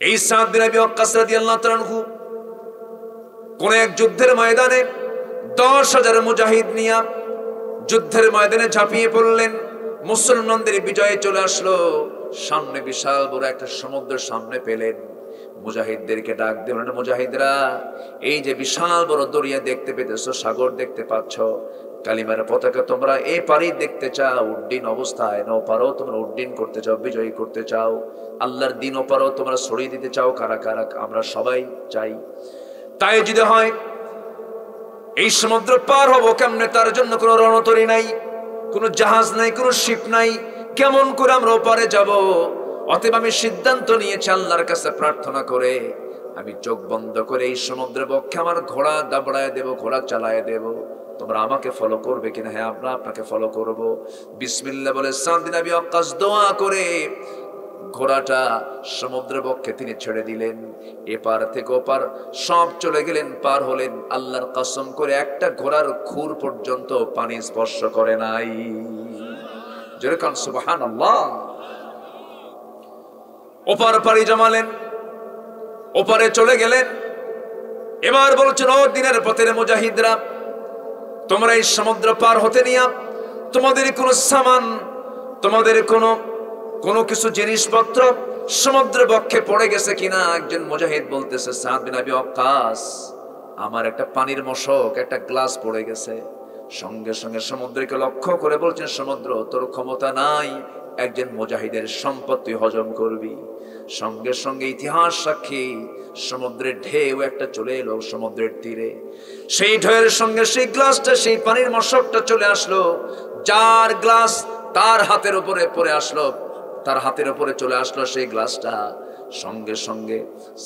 এই সাদ বিন আবি ওয়াক্কাস রাদিয়াল্লাহু তাআলা আনহু কোন এক যুদ্ধের ময়দানে 10,000 মুজাহিদ নিয়ে যুদ্ধের ময়দানে ঝাঁপিয়ে পড়লেন। মুসলমানদের বিজয়ে চলে আসলো। সামনে বিশাল বড় একটা সমুদ্রের সামনে পেলেন। মুজাহিদদেরকে ডাক দিলেন, মুজাহিদরা, এই যে বিশাল বড় দরিয়া দেখতে পেতেছো, সাগর দেখতে পাচ্ছ, কালিমার পতাকা তোমরা এই পারি দেখতে চাও, উড্ডীন অবস্থায়, ওপারও তোমরা উড্ডীন করতে চাও, বিজয়ী করতে চাও, আল্লাহর দিন ওপারও তোমরা ছড়িয়ে দিতে চাও, কারা কারা? আমরা সবাই চাই। তাই যদি হয় এই সমুদ্র পার হবো কেমনে? তার জন্য কোনো রণতরী নাই, কোনো জাহাজ নাই, কোনো শিপ নাই, কেমন করে আমরা ওপারে যাব? অতএব আমি সিদ্ধান্ত নিয়েছি আল্লাহর কাছে প্রার্থনা করে আমি চোখ বন্ধ করে এই সমুদ্রের বক্ষে আমার ঘোড়া দাবড়ায় দেব, ঘোড়া চালায় দেব। তোমরা আমাকে ফলো করবে কিনা? হ্যাঁ, আমরা আপনাকে ফলো করব। বিসমিল্লাহ বলে সাদ বিন আবি ওয়াক্কাস দোয়া করে ঘোড়াটা সমুদ্রের বক্ষে তিনি ছেড়ে দিলেন। এপার থেকে ওপার সব চলে গেলেন, পার হলেন। আল্লাহর কসম করে একটা ঘোড়ার খুর পর্যন্ত পানি স্পর্শ করে নাই। যেরকম সুবহানাল্লাহ। ওপার পাড়ি জমালেন, ওপারে চলে গেলেন। এবার বলছেন, ও দিনের পথের মুজাহিদরা, তোমরা এই সমুদ্র পার হতে নিয়া তোমাদের কোনো সামান, তোমাদের কোনো কিছু জিনিসপত্র সমুদ্রের বক্ষে পড়ে গেছে কিনা? একজন মুজাহিদ বলতেছে, সাদ বিন আবি ওয়াক্কাস, আমার একটা পানির মশক, একটা গ্লাস পড়ে গেছে। সঙ্গে সঙ্গে সমুদ্রকে লক্ষ্য করে বলছেন, সমুদ্র, তোর ক্ষমতা নাই একজন মুজাহিদের সম্পদ তুই হজম করবি। সঙ্গে সঙ্গে ইতিহাস সাক্ষী, সমুদ্রের ঢেউ একটা চলে এলো সমুদ্রের তীরে। সেই ঢেউয়ের সঙ্গে সেই গ্লাসটা, সেই পানির মশকটা চলে আসলো। যার গ্লাস তার হাতের উপরে পড়ে আসলো, তার হাতের উপরে চলে আসলো সেই গ্লাসটা। সঙ্গে সঙ্গে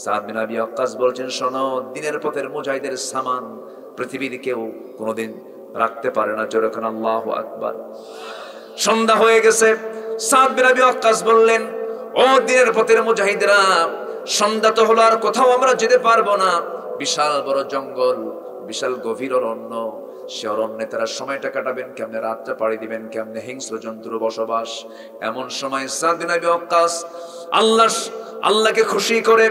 সাদ বিন আবি ওয়াক্কাস বলছেন, শোনো, দিনের পথের মুজাহিদের সামান পৃথিবীর কেউ কোনোদিন রাখতে পারে না। যেরকম আল্লাহু আকবার। সন্ধ্যা হয়ে গেছে। সাদ বিন আবি ওয়াক্কাস বললেন, ও দিনের পথের মুজাহিদরা, সন্ধ্যা তো হলো, আর কোথাও আমরা যেতে পারবো না। বিশাল বড় জঙ্গল, বিশাল গভীর অরণ্য। সে অরণ্যে তারা সময়টা কাটাবেন কেমনে? রাতটা পাড়ি দিবেন কেমনে? হিংস্র জন্তুর বসবাস। এমন সময় সাদ বিন আবি ওয়াক্কাস আল্লাহকে খুশি করে,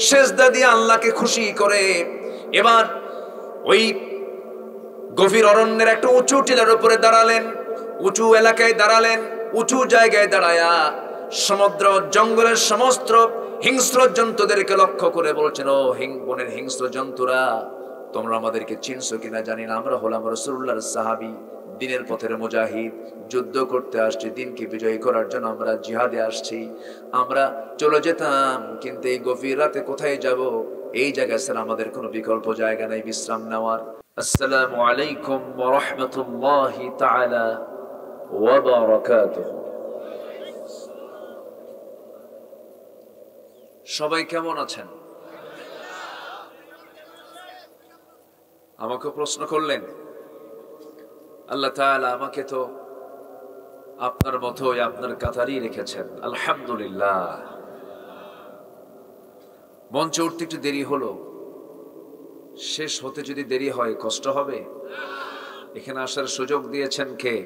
সেজদা দিয়ে আল্লাহকে খুশি করে, এবার ওই গভীর অরণ্যের একটা উঁচু টিলার উপরে দাঁড়ালেন, উঁচু এলাকায় দাঁড়ালেন। উঁচু জায়গায় দাঁড়ায়া সমুদ্র জঙ্গলের সমস্ত হিংস্র জন্তুদেরকে লক্ষ্য করে বলছেন, ও বনের হিংস্র জন্তুরা, তোমরা আমাদেরকে চিনছো কিনা জানি না, আমরা হলাম রাসূলুল্লাহর সাহাবী, দিনের পথের মুজাহিদ, যুদ্ধ করতে আসছি, দিনকে বিজয়ী করার জন্য আমরা জিহাদে আসছি। আমরা চলে যেতাম, কিন্তু এই গভীর রাতে কোথায় যাব? এই জায়গায় স্যার আমাদের কোনো বিকল্প জায়গা নাই বিশ্রাম নেওয়ার। আসসালামু আলাইকুম ওয়া রাহমাতুল্লাহি তাআলা ওয়া বারাকাতুহু। সবাই কেমন আছেন? আমাকে প্রশ্ন করলেন। আল্লাহ তাআলা আমাকে তো আপনার মতোই আপনার কাতারই রেখেছেন, আলহামদুলিল্লাহ। মঞ্চে উঠতে একটু দেরি হলো, শেষ হতে যদি দেরি হয় কষ্ট হবে? এখানে আসার সুযোগ দিয়েছেন কে?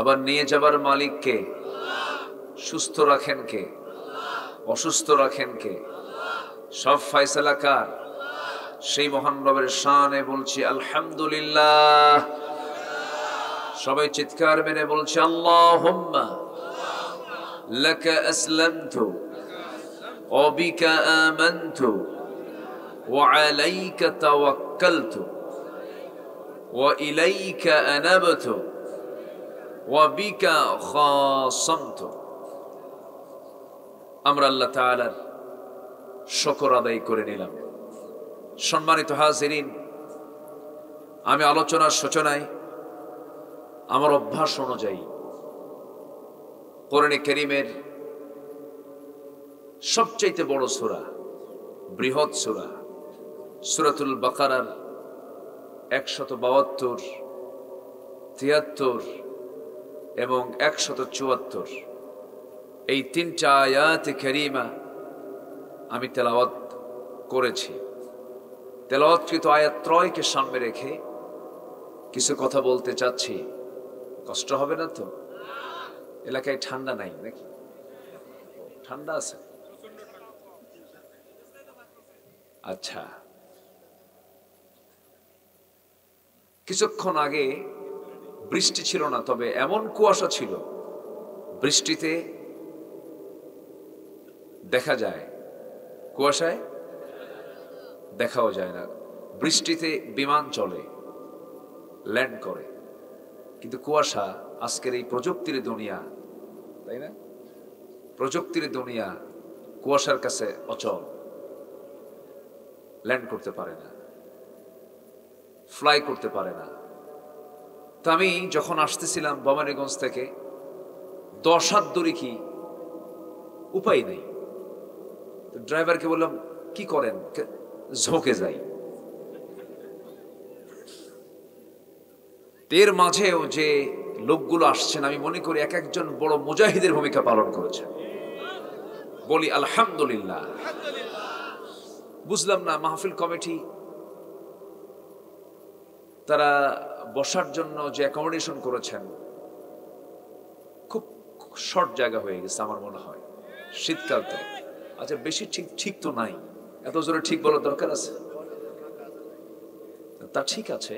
আবার নিয়ে যাবার মালিক কে? সুস্থ রাখেন কে? অসুস্থ রাখেন কে? সব ফয়সালা কার? সেই মহান রবের শানে বলছি আলহামদুলিল্লাহ। সবাই চিৎকার মেরে বলছি, আল্লাহুম্মা লাকা আসলামতু ওয়া বিকা আমানতু ওয়া আলাইকা তাওয়াক্কালতু ওয়া ইলাইকা আনাবতু ওয়া বিকা খাসামতু। আমরা আল্লাহ তাআলার শুকর আদায় করে নিলাম। সম্মানিত হাজিরিন, আমি আলোচনার সূচনায় আমার অভ্যাস অনুযায়ী কোরআনে কারীমের সবচেয়ে বড় সূরা, বৃহৎ সূরা, সূরাতুল বাকারার 172, 73 এবং 174 এই তিনটা আয়াতে কারীমা আমি তেলাওয়াত করেছি। তেলাওয়াতকৃত আয়াত ত্রয়কে সামনে রেখে কিছু কথা বলতে চাচ্ছি। কষ্ট হবে না তো? এলাকায় ঠান্ডা নাই নাকি? ঠান্ডা আছে? আচ্ছা, কিছুক্ষণ আগে বৃষ্টি ছিল না, তবে এমন কুয়াশা ছিল, বৃষ্টিতে দেখা যায়, কুয়াশায় দেখাও যায় না। বৃষ্টিতে বিমান চলে, ল্যান্ড করে, কিন্তু কুয়াশা আজকের এই প্রযুক্তির দুনিয়া, তাই না? প্রযুক্তির দুনিয়া কুয়াশার কাছে অচল, ল্যান্ড করতে পারে না, ফ্লাই করতে পারে না। তো আমি যখন আসতেছিলাম ভবানীগঞ্জ থেকে, 10 হাত দূরে, কি উপায় নেই, ড্রাইভারকে বললাম কি করেন, ঝোঁকে যাই। এর মাঝেও যে লোকগুলো আসছেন, আমি মনে করি এক একজন বড় মুজাহিদের ভূমিকা পালন করেছেন। বলি আলহামদুলিল্লাহ। বুঝলাম না, মাহফিল কমিটি তারা বসার জন্য যে অ্যাকোমোডেশন করেছেন, খুব শর্ট জায়গা হয়ে গেছে আমার মনে হয়, শীতকাল তো। আচ্ছা, বেশি ঠিক তো নাই, এত জোরে ঠিক বলার দরকার আছে? তা ঠিক আছে,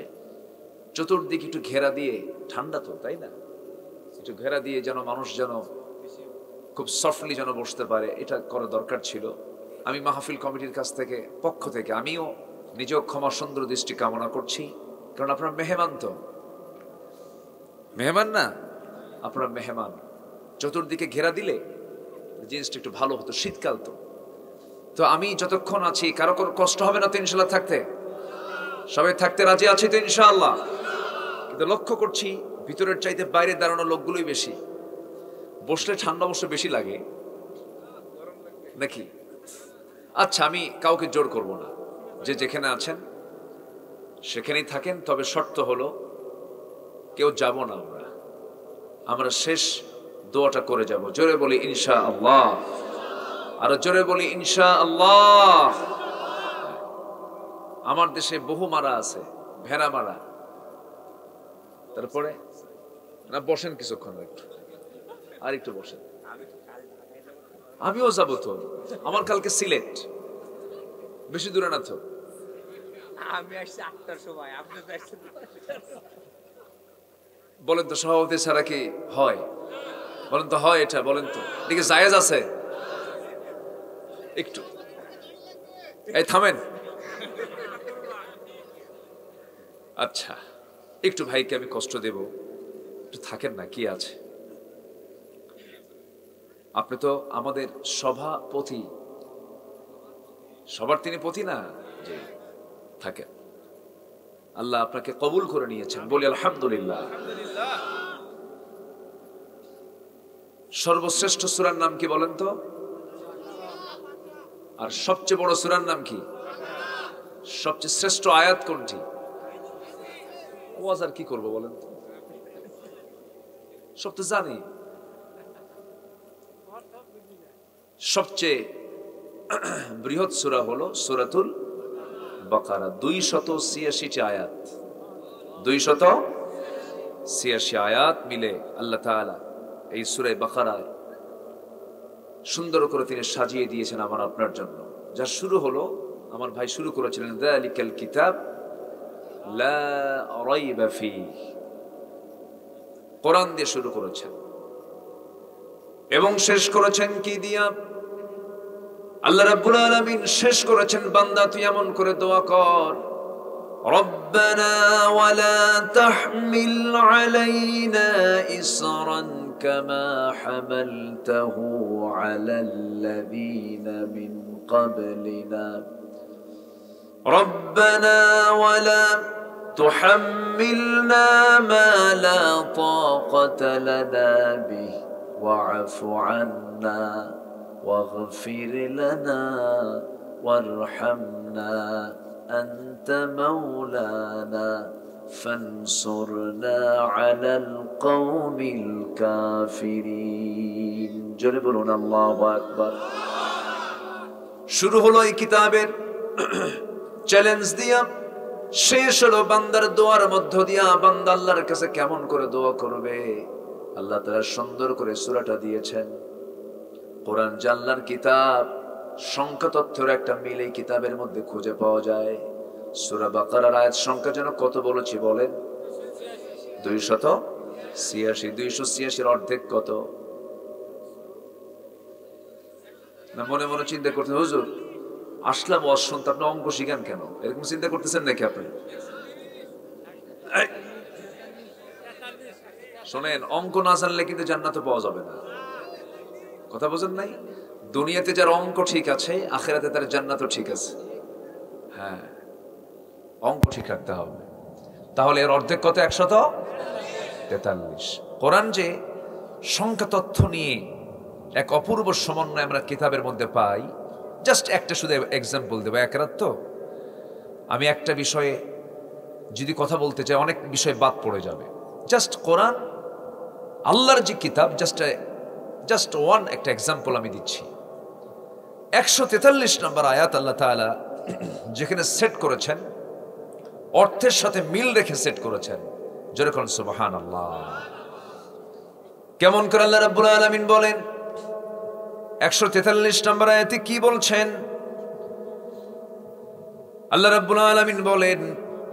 চতুর্দিকে একটু ঘেরা দিয়ে, ঠান্ডা তো তাই না, একটু ঘেরা দিয়ে যেন মানুষ যেন খুব সফটলি যেন বসতে পারে, এটা করা দরকার ছিল। আমি মাহফিল কমিটির কাছ থেকে, পক্ষ থেকে আমিও নিজেও ক্ষমা সুন্দর দৃষ্টি কামনা করছি, কারণ আপনারা মেহমান, তো মেহমান না, আপনারা মেহমান। চতুর্দিকে ঘেরা দিলে জিনিসটা একটু ভালো হতো, শীতকাল তো। তো আমি যতক্ষণ আছি, কারো কোনো কষ্ট হবে না তো ইনশাল্লাহ থাকতে? সবাই থাকতে রাজি আছে তো ইনশাআল্লাহ? কিন্তু লক্ষ্য করছি ভিতরের চাইতে বাইরে দাঁড়ানো লোকগুলোই বেশি, বসলে ঠান্ডা অবশ্য বেশি লাগে নাকি? আচ্ছা, আমি কাউকে জোর করব না, যে যেখানে আছেন সেখানেই থাকেন, তবে শর্ত হলো কেউ যাব না, আমরা শেষ দোয়াটা করে যাব। জোরে বলি ইনশাআল্লাহ, আর জোরে বলি ইনশাআল্লাহ। আমার দেশে বহু মারা আছে, ভেড়া মারা। তারপরে না, বসেন কিছুক্ষণ, একটু আর একটু বসেন। আমিও যাবো তো, আমার কালকে সিলেট, বেশি দূরে না তো। আমি আসছি 8টার সময়, আপনি তো আসছেন। বলেন তো, সভাপতি ছাড়া কি হয়? বলেন তো, হয় এটা? বলেন তো, এদিকে জায়েজ আছে? একটু এই থামেন। আচ্ছা, একটু ভাইকে আমি কষ্ট দেব, একটু থাকেন না, কি আছে? আপনি তো আমাদের সভাপতি, সবার তিনি পতি না? জি, থাকেন। আল্লাহ আপনাকে কবুল করে নিয়েছেন, বলি আলহামদুলিল্লাহ। সর্বশ্রেষ্ঠ সূরার নাম কি বলেন তো? আর সবচেয়ে বড় সূরার নাম কি? সবচেয়ে শ্রেষ্ঠ আয়াত কোনটি? ওয়াজ আর কি করবো বলেন তো, সব তো জানি। সবচেয়ে বৃহৎ সূরা হলো সূরাতুল বাকারা, 286টি আয়াত, 286 আয়াত মিলে আল্লাহ তাআলা এই সূরা বাকারায় সুন্দর করে তিনি সাজিয়ে দিয়েছেন আমার আপনার জন্য। যা শুরু হলো, আমার ভাই শুরু করেছিলেন যালিকাল কিতাব লা রাইবা ফীহ, কোরআন দিয়ে শুরু করেছেন এবং শেষ করেছেন কি দিয়া? আল্লাহ রাব্বুল আলামিন শেষ করেছেন, বান্দা তুই এমন করে দোয়া কর, রব্বানা ওয়ালা তাহমিল আলাইনা ইসরান কামা হামালতাহু আলাল্লাযীনা মিন ক্বাবলিনা রব্বানা ওয়ালা তুহাম্মিলনা মা লা তাকাতা লানা বিহি ওয়া'ফু আন্না واغفر لنا وارحمنا أنت مولانا فانصرنا على القوم الكافرين। জোরে বলুন আল্লাহু আকবার। শুরু হলো এই কিতাবের চ্যালেঞ্জ দিয়া, শেষ হলো বান্দার দোয়ার মধ্য দিয়া। বান্দা আল্লাহর কাছে কেমন করে দোয়া করবে, আল্লাহ তাআলা সুন্দর করে সূরাটা দিয়েছেন। কোরআন আল্লাহর কিতাব, সংখ্যা তথ্যের একটা মিল এই কিতাবের মধ্যে খুঁজে পাওয়া যায়। সূরা বাকারার আয়াত সংখ্যা যেন কত বলেছি বলেন? 286। 286 অর্ধেক কত? না মনে মনে চিন্তা করতে, হুজুর আসলাম ওয়াজ শুনতে, আপনি অঙ্ক শিখান কেন? এরকম চিন্তা করতেছেন নাকি আপনি? শোনেন, অঙ্ক না জানলে কিন্তু জান্নাতে পাওয়া যাবে না। কথা বোঝেন নাই? দুনিয়াতে যার অঙ্ক ঠিক আছে, আখিরাতে তার জান্নাতও ঠিক আছে। হ্যাঁ, অঙ্ক ঠিক রাখতে হবে। তাহলে এর অর্ধেক কত? 143। কোরআন যে সংখ্যা তথ্য নিয়ে এক অপূর্ব সমন্বয় আমরা কিতাবের মধ্যে পাই। জাস্ট একটা শুধু এক্সাম্পল দেবো। এক রাত তো আমি একটা বিষয়ে যদি কথা বলতে চাই, অনেক বিষয় বাদ পড়ে যাবে। জাস্ট কোরআন আল্লাহর যে কিতাব, জাস্ট ওয়ান একটা এক্সাম্পল আমি দিচ্ছি। 143 নম্বর আয়াত আল্লাহ তাআলা যেখানে সেট করেছেন, অর্থের সাথে মিল রেখে সেট করেছেন। যেরকম সুবহানাল্লাহ। কেমন করে আল্লাহ রাব্বুল আলামিন বলেন 143 নম্বর আয়াতে কি বলছেন? আল্লাহ রাব্বুল আলামিন বলেন,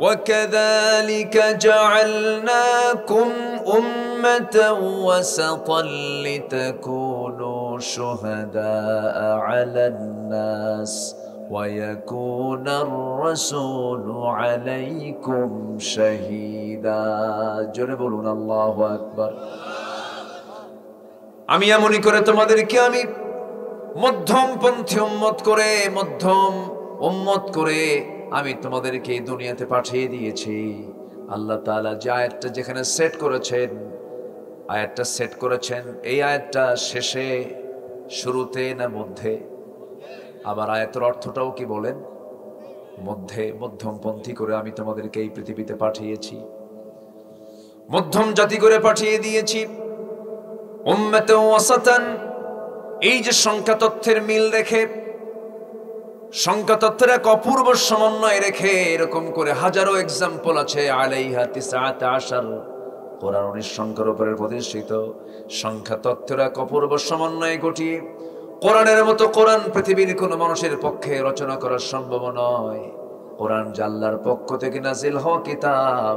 وَكَذَلِكَ جَعَلْنَاكُمْ أُمَّةً وَسَطًا لِتَكُونُوا شُهَدَاءَ عَلَى النَّاسِ وَيَكُونَ الرَّسُولُ عَلَيْكُمْ شَهِيدًا। জোরে বলুন আল্লাহু আকবার। আমি এমনই করে তোমাদেরকে আমি মধ্যমপন্থী উম্মত করে আমি তোমাদেরকে এই দুনিয়াতে পাঠিয়ে দিয়েছি। আল্লাহ তাআলা যে আয়াতটা যেখানে সেট করেছেন, এই আয়াতটা শেষে, শুরুতে না মধ্যে? আবার আয়াতের অর্থটাও কি বলেন? মধ্যমপন্থী করে আমি তোমাদেরকে এই পৃথিবীতে পাঠিয়েছি, মধ্যম জাতি করে পাঠিয়ে দিয়েছি। উম্মাতান ওয়াসাতান, এই যে সংখ্যা তথ্যের মিল রেখে, সংখ্যা তথ্যের এক অপূর্ব সমন্বয় রেখে, এরকম করে হাজারো এক্সাম্পল আছে। আলাইহা 19 কোরআন 19 সংখ্যার উপরে প্রতিষ্ঠিত। সংখ্যা তথ্যের এক অপূর্ব সমন্বয় ঘটিয়ে কোরআনের মতো কোরআন পৃথিবীর কোনো মানুষের পক্ষে রচনা করা সম্ভব নয়। কোরআন যে আল্লাহর পক্ষ থেকে নাজিল হওয়া কিতাব,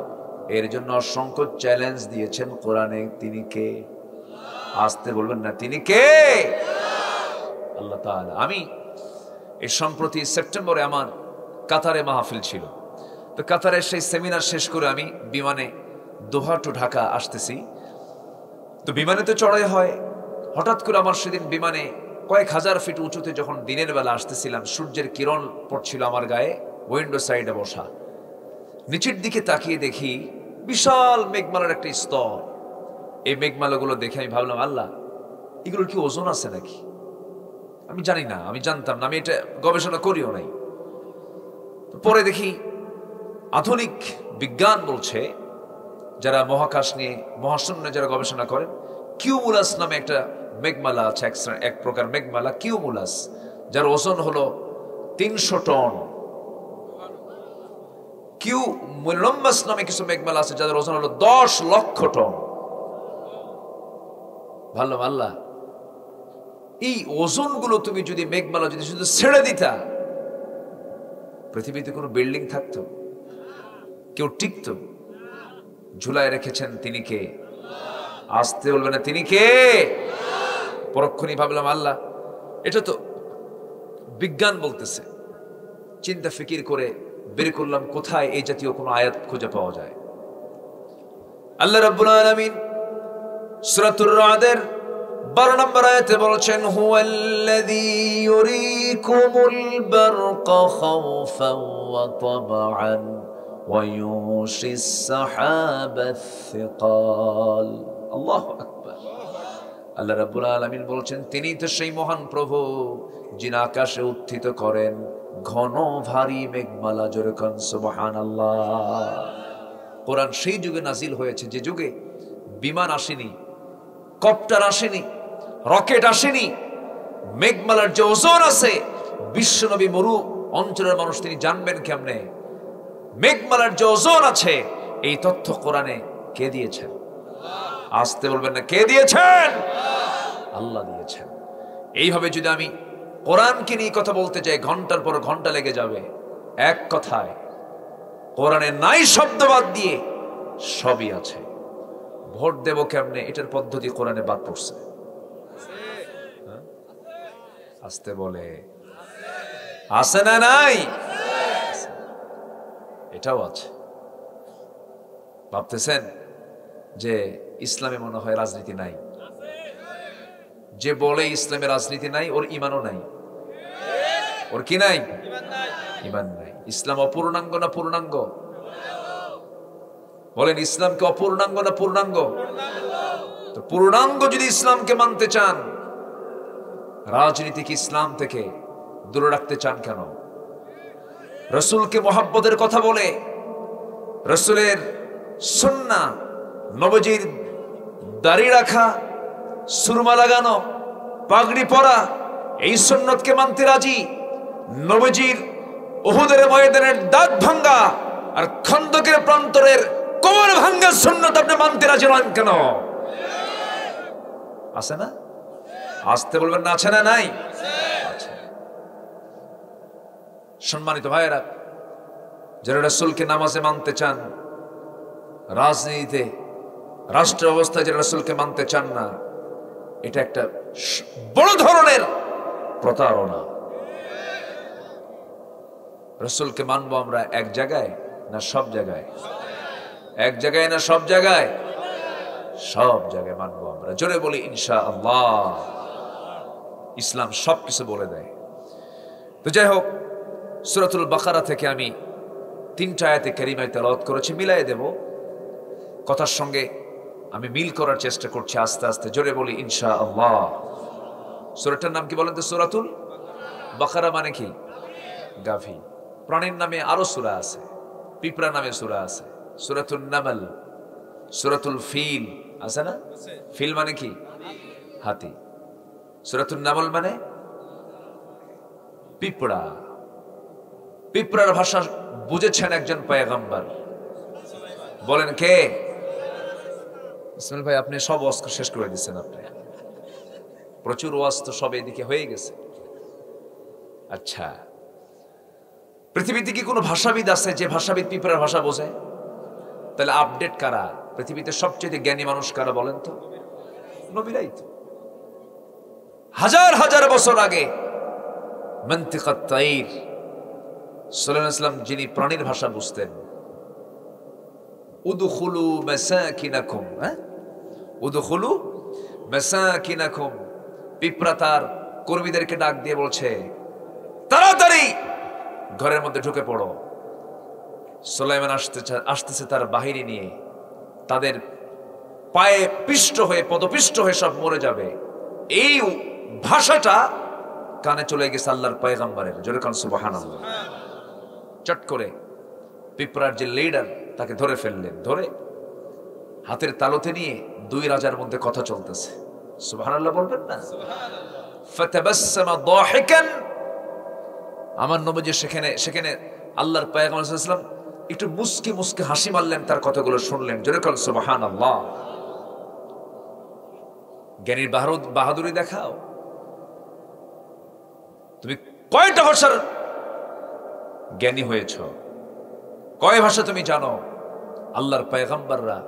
এর জন্য অসংখ্য চ্যালেঞ্জ দিয়েছেন কোরআনে। তিনি কে? আসতে বলবেন না, তিনি কে? আল্লাহ তাআলা। আমি এই সম্প্রতি সেপ্টেম্বরে আমার কাতারে মাহফিল ছিল। তো কাতারের সেই সেমিনার শেষ করে আমি বিমানে দোহা টু ঢাকা আসতেছি। তো বিমানে তো চড়াই হয়। হঠাৎ করে আমার সেদিন বিমানে কয়েক হাজার ফিট উঁচুতে যখন দিনের বেলা আসতেছিলাম, সূর্যের কিরণ পড়ছিল আমার গায়ে, উইন্ডো সাইডে বসা। নিচের দিকে তাকিয়ে দেখি বিশাল মেঘমালার একটা স্তর। এই মেঘমালাগুলো দেখে আমি ভাবলাম, আল্লাহ, এগুলোর কি ওজন আছে নাকি? আমি জানি না, আমি জানতাম না, আমি এটা গবেষণা করিও নাই। পরে দেখি আধুনিক বিজ্ঞান বলছে, যারা মহাকাশ নিয়ে, মহাশূন্য যারা গবেষণা করেন, কিউমুলাস নামে একটা মেঘমালা আছে, এক প্রকার মেঘমালা কিউমুলাস, যার ওজন হলো 300 টন। কিউমুলাস নামে কিছু মেঘমালা আছে যাদের ওজন হলো 10 লক্ষ টন। ভালো আল্লাহ, এই ওজনগুলো তুমি যদি মেঘমালা যদি শুধু ছেড়ে দিতা, পৃথিবীতে কোনো বিল্ডিং থাকতো? কেউ টিকতো? ঝুলায় রেখেছেন তিনি কে? আসতে বলবে না, তিনি কে? পরক্ষণই ভাবলাম, আল্লাহ, এটা তো বিজ্ঞান বলতেছে। চিন্তা ফিকির করে বের করলাম কোথায় এই জাতীয় কোনো আয়াত খুঁজে পাওয়া যায়। আল্লাহ রাব্বুল আলামিন সূরাতুর রাদের 12 নম্বর আয়াতে বলছেন, হুয়াল্লাযী ইউরীকুমুল বারকা খাওফান ওয়া তামআন ওয়া ইউশিস সাহাবাস সিকাল। আল্লাহু আকবার। আল্লাহ রাব্বুল আলামিন বলছেন, তিনি তো সেই মহান প্রভু যিনি আকাশে উত্থিত করেন ঘন ভারী মেঘমালা। জোরে কোন সুবহানাল্লাহ। কোরআন সেই যুগে নাজিল হয়েছে যে যুগে বিমান আসেনি, কপ্টার আসেনি, রকেট আসেনি। মেঘমালার যে ওজন আছে, বিশ্বনবী মরু অঞ্চলের মানুষ তিনি জানবেন কেমনে? মেঘমালার যে ওজন আছে, এই তথ্য কোরআনে কে দিয়েছেন? আসতে বলবেন না, কে দিয়েছেন? আল্লাহ দিয়েছেন। এইভাবে যদি আমি কোরআনকে নিয়ে কথা বলতে চাই, ঘন্টার পর ঘন্টা লেগে যাবে। এক কথায় কোরআনে নাই শব্দ বাদ দিয়ে সবই আছে। ভোট দেব কেমনে, এটার পদ্ধতি কোরআনে বাদ পড়ছে। আসতে বলে আছে না নাই? এটাও আছে। ভাবতেছেন যে ইসলামে মনে হয় রাজনীতি নাই? যে বলে ইসলামে রাজনীতি নাই ওর ইমানও নাই। ওর কি নাই? ইমান নাই। ইসলাম অপূর্ণাঙ্গ না পূর্ণাঙ্গ? বলেন, ইসলামকে অপূর্ণাঙ্গ না পূর্ণাঙ্গ? তো পূর্ণাঙ্গ যদি ইসলামকে মানতে চান, রাজনীতিকে ইসলাম থেকে দূরে রাখতে চান কেন? রসুলকে মোহাব্বতের কথা বলে, রসুলের সুন্নাহ, নবীজির দাড়ি রাখা, সুরমা লাগানো, পাগড়ি পরা, এই সুন্নতকে মানতে রাজি। নবীজির উহুদের ময়দানের দাঁত ভাঙ্গা আর খন্দকের প্রান্তরের কোমর ভাঙ্গা সুন্নত আপনি মানতে রাজি নন কেন? আছে না? আসতে বলবেন না আছে না নাই? সম্মানিত ভাইয়েরা, যারা রাসূলকে নামাজে মানতে চান, রাজনীতিতে, রাষ্ট্র অবস্থায় যারা রাসূলকে মানতে চান না, এটা একটা বড় ধরনের প্রতারণা। রাসূলকে মানবো আমরা এক জায়গায় না সব জায়গায়? এক জায়গায় না সব জায়গায়? সব জায়গায় মানবো আমরা। জোরে বলি ইনশাআল্লাহ। ইসলাম সবকিছু বলে দেয়। তো যাই হোক, সূরাতুল বাকারা থেকে আমি 3টা আয়াতে কারিমায় তেলাওয়াত করেছি, মিলাই দেব কথার সঙ্গে। আমি মিল করার চেষ্টা করছি আস্তে আস্তে। জোরে বলি ইনশাআল্লাহ। সূরাটার নাম কি বলেন তো? সূরাতুল বাকারা মানে কি? গাভী। প্রাণীর নামে আরো সূরা আছে, পিঁপড়া নামে সূরা আছে, সূরাতুন নামল, সূরাতুল ফিল আছে না? ফিল মানে কি? হাতি। সূরাতুন নামল মানে পিঁপড়া। পিঁপড়ার ভাষা বুঝেছেন একজন পয়গম্বর। বলেন কে? ইসমাইল ভাই, আপনি সব ওয়াজ শেষ করে দিচ্ছেন। আপনি প্রচুর ওয়াজ তো সব এদিকে হয়ে গেছে। আচ্ছা, পৃথিবীতে কি কোনো ভাষাবিদ আছে যে ভাষাবিদ পিঁপড়ার ভাষা বোঝে? তাহলে আপডেট কারা? পৃথিবীতে সবচেয়ে জ্ঞানী মানুষ কারা বলেন তো? নবীরাই তো। হাজার হাজার বছর আগে মন্তিকাত তাইর সাল্লাল্লাহু আলাইহি ওয়াসাল্লাম যিনি প্রাণীর ভাষা বুঝতেন, উদখুলু মাসাকিনাকুম, উদখুলু মাসাকিনাকুম, পিঁপড়া তার কর্মীদেরকে ডাক দিয়ে বলছে, তাড়াতাড়ি ঘরের মধ্যে ঢুকে পড়ো। সুলাইমান আসতেছে তার বাহিনী নিয়ে, তাদের পায়ে পিষ্ট হয়ে, পদপিষ্ট হয়ে সব মরে যাবে। এই ভাষাটা কানে চলে গেছে আল্লাহর পয়গম্বরের। জোরে কান সুবহানাল্লাহ। চট করে পিঁপড়ার যে লিডার তাকে ধরে ফেললেন। ধরে হাতের তালুতে নিয়ে 2 রাজার মধ্যে কথা চলতেছে। সুবহানাল্লাহ বলবেন না? ফাতাবাসসামা দাহিকান। আমার নবী সেখানে আল্লাহর পয়গম্বর সাল্লাল্লাহু আলাইহি ওয়াসাল্লাম একটু মুস্কি মুস্কি হাসি মারলেন, তার কথাগুলো শুনলেন। জোরে কান সুবহানাল্লাহ। জ্ঞানীর বাহাদুরি দেখাও। তুমি কয়টা ভাষার জ্ঞানী হয়েছ? কয় ভাষা তুমি জানো? আল্লাহর পয়গম্বররা,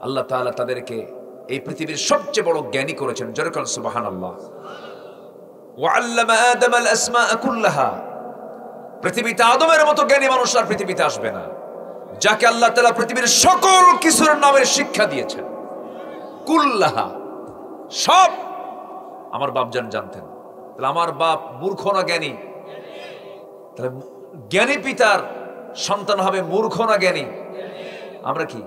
আল্লাহ তাআলা তাদেরকে এই পৃথিবীর সবচেয়ে বড় জ্ঞানী করেছেন। জোরে কান সুবহানাল্লাহ। ওয়া আল্লামা আদামাল আসমাআ কুল্লাহা। পৃথিবীতে আদমের মতো জ্ঞানী মানুষ আর পৃথিবীতে আসবে না, যাকে আল্লাহ তাআলা পৃথিবীর সকল কিছুর নামের শিক্ষা দিয়েছেন। কুল্লাহা, সব আমার বাপজান জানতেন। তাহলে আমার বাপ মূর্খ না জ্ঞানী? তাহলে জ্ঞানী পিতার সন্তান হবে মূর্খ না জ্ঞানী? আমরা কি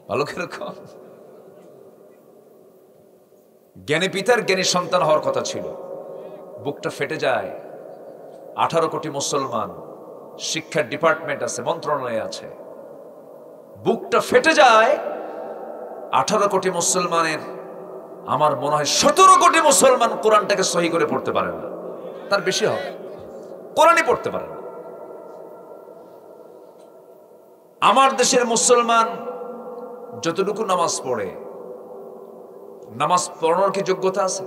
ভালো কিরকম? জ্ঞানী পিতার জ্ঞানী সন্তান হওয়ার কথা ছিল। বুকটা ফেটে যায়। 18 কোটি মুসলমান, শিক্ষার ডিপার্টমেন্ট আছে, মন্ত্রণালয় আছে, বুকটা ফেটে যায়। 18 কোটি মুসলমানের আমার মনে হয় 17 কোটি মুসলমান কোরআনটাকে সহি করে পড়তে পারে না, তার বেশি হবে, কোরআনই পড়তে পারে না। আমার দেশের মুসলমান যতটুকু নামাজ পড়ে, নামাজ পড়ানোর কি যোগ্যতা আছে?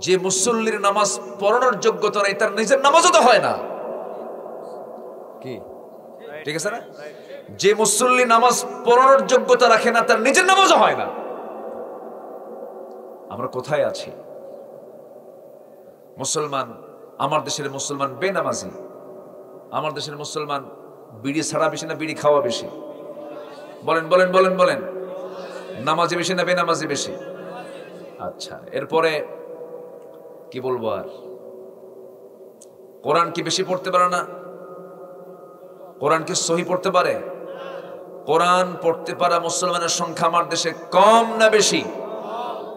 যে মুসল্লির নামাজ পড়ানোর যোগ্যতা নেই তার নিজের নামাজও তো হয় না। কি ঠিক আছে না? যে মুসল্লি নামাজ পড়ানোর যোগ্যতা রাখে না তার নিজের নামাজও হয় না। আমরা কোথায় আছি? মুসলমান, আমার দেশের মুসলমান বেনামাজি। আমার দেশের মুসলমান বিড়ি ছাড়া বেশি না বিড়ি খাওয়া বেশি? বলেন বলেন বলেন বলেন। নামাজি বেশি না বেনামাজি বেশি? আচ্ছা, এরপরে কি বলবো আর? কোরআন কি বেশি পড়তে পারে না? কোরআন কি সহি পড়তে পারে? কোরআন পড়তে পারা মুসলমানের সংখ্যা আমার দেশে কম না বেশি?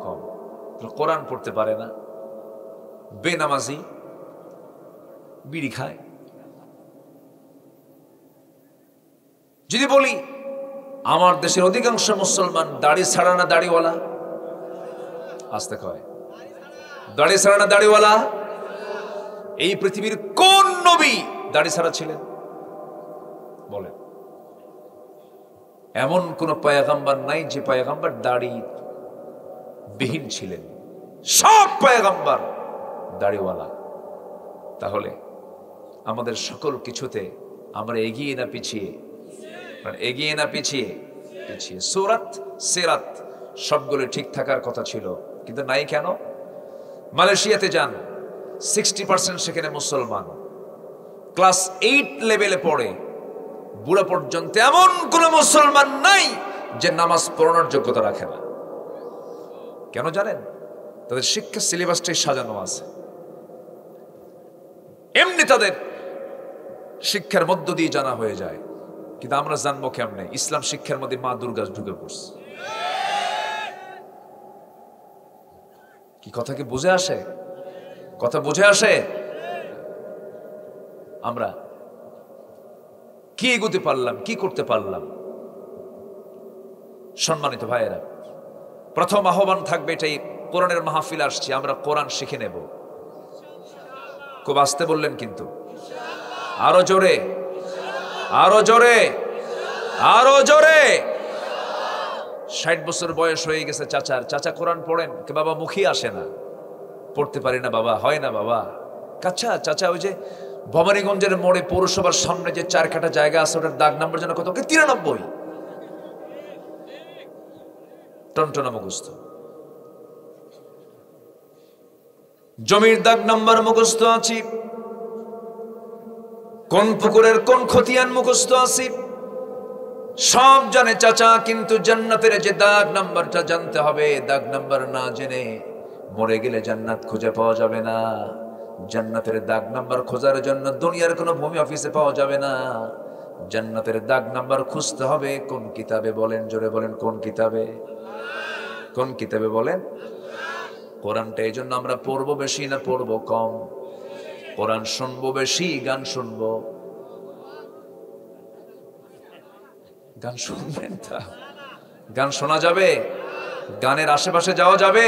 কম। কোরআন পড়তে পারে না, বেনামাজি, বিড়ি খায়। যদি বলি আমার দেশের অধিকাংশ মুসলমান দাড়ি ছাড়া না দাড়িওয়ালা? আসতে কয় দাড়ি ছাড়া না দাড়িওয়ালা? এই পৃথিবীর কোন নবী দাড়ি ছাড়া ছিলেন? বলেন। এমন কোন পয়গম্বর নাই যে পয়গম্বর দাড়ি বিহীন ছিলেন। সব পয়গম্বর দাড়িওয়ালা। তাহলে আমাদের সকল কিছুতে আমরা এগিয়ে না পিছিয়ে? এগিয়ে না পিছিয়ে? পিছিয়ে। সূরাত সিরাত সবগুলো ঠিক থাকার কথা ছিল, কিন্তু নাই কেন? মালয়েশিয়াতে যান, 60% সেখানে মুসলমান। ক্লাস 8 লেভেলে পড়ে বুড়া পর্যন্ত এমন কোন মুসলমান নাই যে নামাজ পড়ানোর যোগ্যতা রাখে না। কেন জানেন? তাদের শিক্ষা সিলেবাসটাই সাজানো আছে। এমনি তাদের শিক্ষার মধ্য দিয়ে জানা হয়ে যায়, কিন্তু আমরা জানবো কেমনে? ইসলাম শিক্ষার মধ্যে মা দুর্গা ঢুকে পড়ছে। কি কথা কি বুঝে আসে? কথা বুঝে আসে? আমরা কি এগোতে পারলাম, কি করতে পারলাম? সম্মানিত ভাইয়েরা, প্রথম আহ্বান থাকবে এটাই, কোরআনের মাহফিল আসছে, আমরা কোরআন শিখে নেব। খুব আস্তে বললেন কিন্তু, আরো জোরে, আরো জোরে, আরো জোরে। 60 বছর বয়স হয়ে গেছে চাচার। চাচা কোরআন পড়েন? কে বাবা, মুখী আসে না, পড়তে পারি না বাবা, হয় না বাবা। কাচ্ছা চাচা, ওই যে ভবানীগঞ্জের মোড়ে পৌরসভার সামনে যে 4 কাঠা জায়গা আছে, ওটার দাগ নাম্বার যেন কত? 93। টনটনা মুখস্থ। জমির দাগ নাম্বার মুখস্থ আছি, কোন পুকুরের কোন খতিয়ান মুখস্থ আছি, সব জানে চাচা, কিন্তু জান্নাতের যে দাগ নাম্বারটা জানতে হবে। দাগ নাম্বার না জেনে মরে গেলে জান্নাত খুঁজে পাওয়া যাবে না। জান্নাতের দাগ নাম্বার খোঁজার জন্য দুনিয়ার কোনো ভূমি অফিসে পাওয়া যাবে না। জান্নাতের দাগ নাম্বার খুঁজতে হবে কোন কিতাবে? বলেন, জোরে বলেন, কোন কিতাবে? কোন কিতাবে বলেন? কোরআনটা। এই জন্য আমরা পড়বো বেশি না পড়বো কম? কোরআন শুনবো বেশি, গান শুনবো? গান শুনবেন? তা গান শোনা যাবে? গানের আশেপাশে যাওয়া যাবে?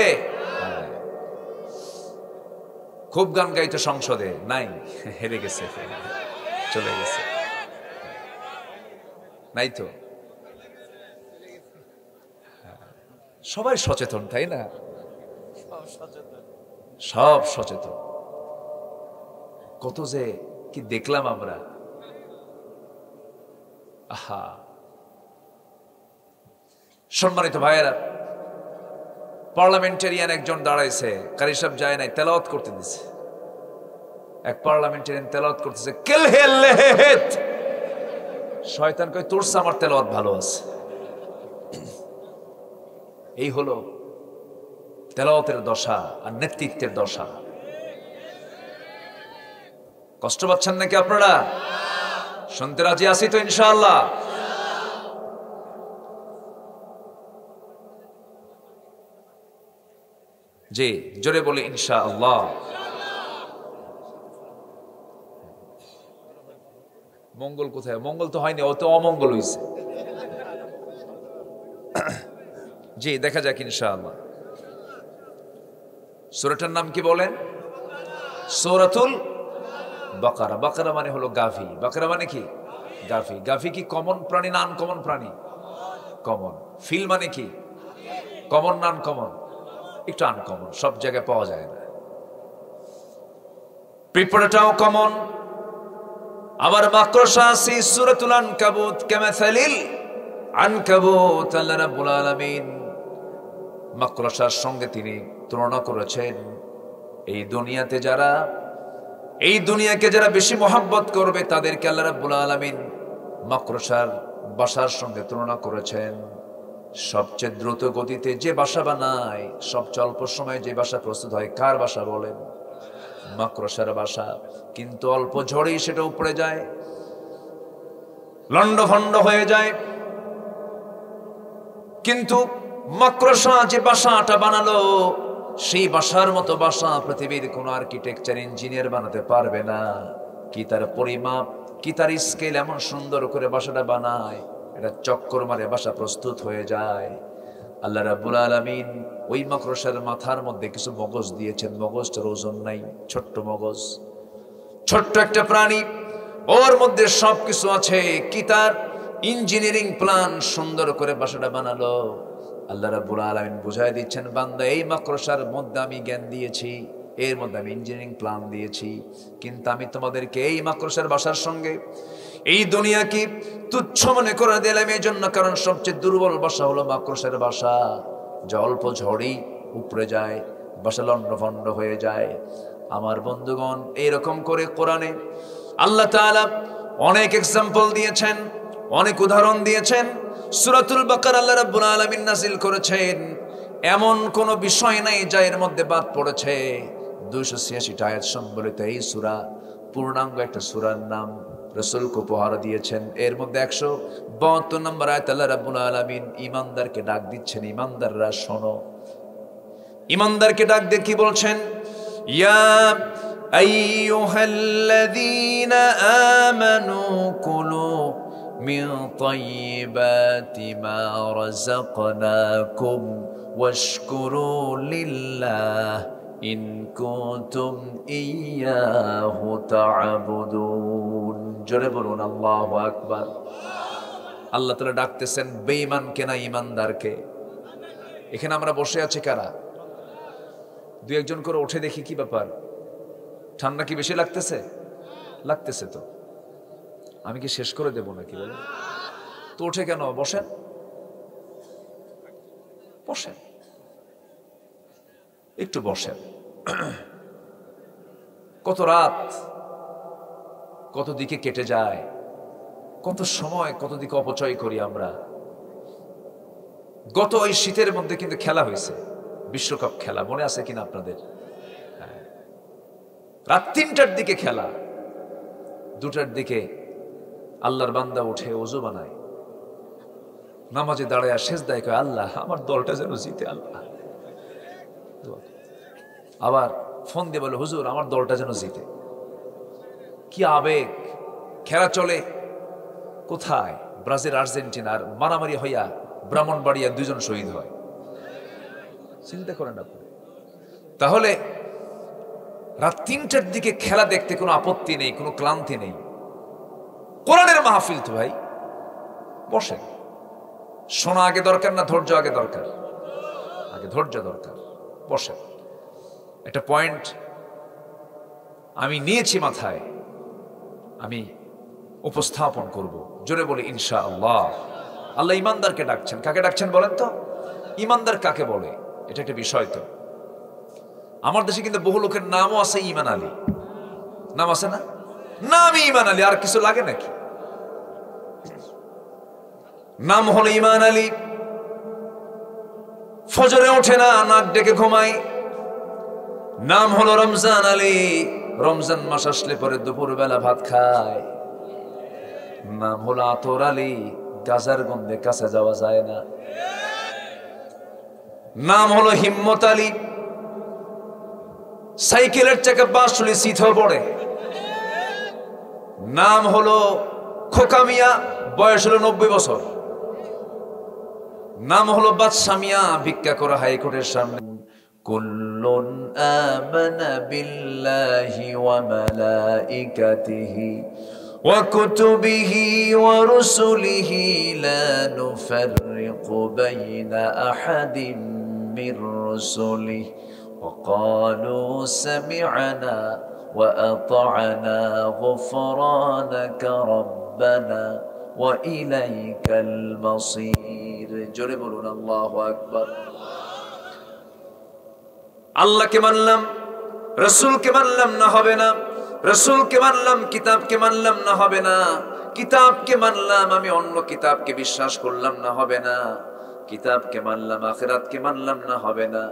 খুব গান গাইতো সংসদে, নাই, হেরে গেছে, চলে গেছে, নাই তো। সবাই সচেতন, তাই না? সব সচেতন। কত যে কি দেখলাম আমরা। আহা, সম্মানিত ভাইয়েরা, পার্লামেন্টারিয়ান একজন দাঁড়াইছে, কারি সাহেব যায় নাই, তেলাওয়াত করতে দিছে। এক পার্লামেন্টারিয়ান তেলাওয়াত করতেছে, কেলহেলেহেত। শয়তান কই, তোর চেয়ে আমার তেলাওয়াত ভালো আছে। এই হলো তেলাওয়াতের দশা আর নেতৃত্বের দশা। কষ্ট পাচ্ছেন নাকি আপনারা? শুনতে রাজি আছি তো ইনশাআল্লাহ? জি, জোরে বলি ইনশাআল্লাহ। মঙ্গল কোথায়? মঙ্গল তো হয়নি, ও তো অমঙ্গল হয়েছে। জি, দেখা যাক ইনশাআল্লাহ। সূরাটার নাম কি বলেন? সূরাতুল বাকারা। বাকারা মানে হলো গাভী। বাকারা মানে কি? গাভী। গাভী কি কমন প্রাণী না আনকমন প্রাণী? কমন। ফিল মানে কি? কমন না আনকমন? একটু আনকমন, সব জায়গায় পাওয়া যায় না। পিঁপড়াটাও কমন। আবার মাকড়সা আছে সূরাতুল আনকাবুত, কামাসালিল আনকাবুত। আল্লাহ রাব্বুল আলামিন মাকড়সার সঙ্গে তিনি তুলনা করেছেন এই দুনিয়াকে যারা বেশি মহব্বত করবে তাদেরকে আল্লাহ রাব্বুল আলামিন মাকড়সার বাসার সঙ্গে তুলনা করেছেন। সবচেয়ে দ্রুত গতিতে যে বাসা বানায়, সবচেয়ে অল্প সময়ে যে বাসা প্রস্তুত হয়, কার বাসা বলেন? মাকড়সার বাসা। কিন্তু অল্প ঝড়েই সেটা উপড়ে যায়, লন্ডভন্ড হয়ে যায়। কিন্তু মাকড়সা যে বাসাটা বানালো, সেই বাসার মতো বাসা পৃথিবীর কোন আর্কিটেকচার ইঞ্জিনিয়ার বানাতে পারবে না। কি তার পরিমাপ, কি তার স্কেল, এমন সুন্দর করে বাসাটা বানায়, এটা চক্কর মারে বাসা প্রস্তুত হয়ে যায়। আল্লাহ রাব্বুল আলামিন ওই মাকড়সার মাথার মধ্যে কিছু মগজ দিয়েছেন। মগজটার ওজন নাই, ছোট্ট মগজ, ছোট্ট একটা প্রাণী, ওর মধ্যে সবকিছু আছে। কি তার ইঞ্জিনিয়ারিং প্ল্যান, সুন্দর করে বাসাটা বানালো। আল্লাহ রাব্বুল আলামিন বুঝাই দিচ্ছেন, বান্দা এই মাকড়সার মধ্যে আমি জ্ঞান দিয়েছি, এর মধ্যে আমি ইঞ্জিনিয়ারিং প্ল্যান দিয়েছি, কিন্তু আমি তোমাদেরকে এই মাকড়সার বাসার সঙ্গে এই দুনিয়াকে তুচ্ছ মনে করে দিলাম এই জন্য, কারণ সবচেয়ে দুর্বল বাসা হলো মাকড়সার বাসা, যা অল্প ঝড়েই উপড়ে যায়, বাসা লন্ডভন্ড হয়ে যায়। আমার বন্ধুগণ, এইরকম করে কোরআনে আল্লাহ তাআলা অনেক এক্সাম্পল দিয়েছেন, অনেক উদাহরণ দিয়েছেন। সূরাতুল বাকারা আল্লাহ রাব্বুল আলামিন নাযিল করেছেন, এমন কোন বিষয় নাই যা এর মধ্যে বাদ পড়েছে। 286 আয়াত সম্বলিত এই সূরা, পূর্ণাঙ্গ একটা সূরার নাম রাসূলকে উপহার দিয়েছেন। এর মধ্যে 172 নম্বর আয়াত আল্লাহ রাব্বুল আলামিন ঈমানদারকে ডাক দিচ্ছেন, ঈমানদাররা শোনো। ঈমানদারকে ডাক দিয়ে কি বলছেন? ইয়া আইয়ুহাল্লাযীনা আমানু কুলু মিন তাইয়্যিবাতি মা রাযাকনাকুম ওয়াশকুরু লিল্লাহ ইন কুনতুম ইয়্যাহু তা'বুদুন। জোরে বলুন আল্লাহু আকবার। আল্লাহ তাআলা ডাকতেছেন বেঈমানকে না ঈমানদারকে। এখানে আমরা বসে আছি কারা? দুই একজন করে উঠে দেখি, কি ব্যাপার? ঠান্ডা কি বেশি লাগতেছে? লাগতেছে তো। আমি কি শেষ করে দেব নাকি বলেন? তো উঠে কেন? বসেন, বসেন, একটু বসেন। কত রাত, কত দিকে কেটে যায়, কত সময়, কত দিকে অপচয় করি আমরা। গত ওই শীতের মধ্যে কিন্তু খেলা হয়েছে, বিশ্বকাপ খেলা, মনে আছে কিনা আপনাদের? রাত 3টার দিকে খেলা, 2টার দিকে আল্লাহর বান্দা উঠে ওযু বানায়, নামাজে দাঁড়ায় সেজদায় কয়, আল্লাহ আমার দলটা যেন জিতে। আল্লাহ আবার ফোন দিয়ে বলে, হুজুর আমার দলটা যেন জিতে। কি আবেগ! খেলা চলে কোথায়? ব্রাজিল আর্জেন্টিনার মারামারি হইয়া ব্রাহ্মণবাড়িয়া 2 জন শহীদ হয়। চিন্তা করেন আপনি। তাহলে রাত 3টার দিকে খেলা দেখতে কোনো আপত্তি নেই, কোনো ক্লান্তি নেই। কোরআনের মাহফিল তো ভাই, বসেন। শোনা আগে দরকার না ধৈর্য আগে দরকার? আগে ধৈর্য দরকার। বসেন। একটা পয়েন্ট আমি নিয়েছি মাথায়, আমি উপস্থাপন করব। জোরে বলি ইনশাআল্লাহ। আল্লাহ ঈমানদারকে ডাকছেন। কাকে ডাকছেন বলেন তো? ঈমানদার কাকে বলে? এটা একটা বিষয় তো। আমার দেশে কিন্তু বহু লোকের নামও আছে ঈমান আলী, নাম আছে না? নাম ঈমান আলী, আর কিছু লাগে নাকি? নাম হলো ঈমান আলী। ফজরে ওঠে না, নাক ডেকে ঘুমায়। নাম হলো রমজান আলী, রমজান মাস আসলে পরে দুপুর বেলা ভাত খায়। নাম হলো আতর আলী, গাজার গন্ধে কাছে যাওয়া যায় না। নাম হলো হিম্মত আলী, সাইকেলের চাকা বাঁশলে সিথ পড়ে। নাম হলো খোকা মিয়া, বয়স হলো 90 বছর। নাম হলো বাদশা মিয়া, ভিক্ষা করা হাইকোর্টের সামনে। কুল্লুন আমানা বিল্লাহি ওয়া মালাইকাতিহি ওয়া কুতুবিহি ওয়া রুসুলিহি লা নুফাররিকু বাইনা আহাদিন মির রুসুলিহি ওয়া ক্বালু সামি'না وأطعنا غفرانك ربنا وإليك المصير জোরে বলুন আল্লাহু আকবার। আল্লাহকে মানলাম, রাসূলকে মানলাম না হবে না, রাসূলকে মানলাম, কিতাবকে মানলাম না হবে না, কিতাবকে মানলাম, আমি অন্য কিতাবকে বিশ্বাস করলাম না হবে না, কিতাবকে মানলাম, আখিরাতকে মানলাম না হবে না,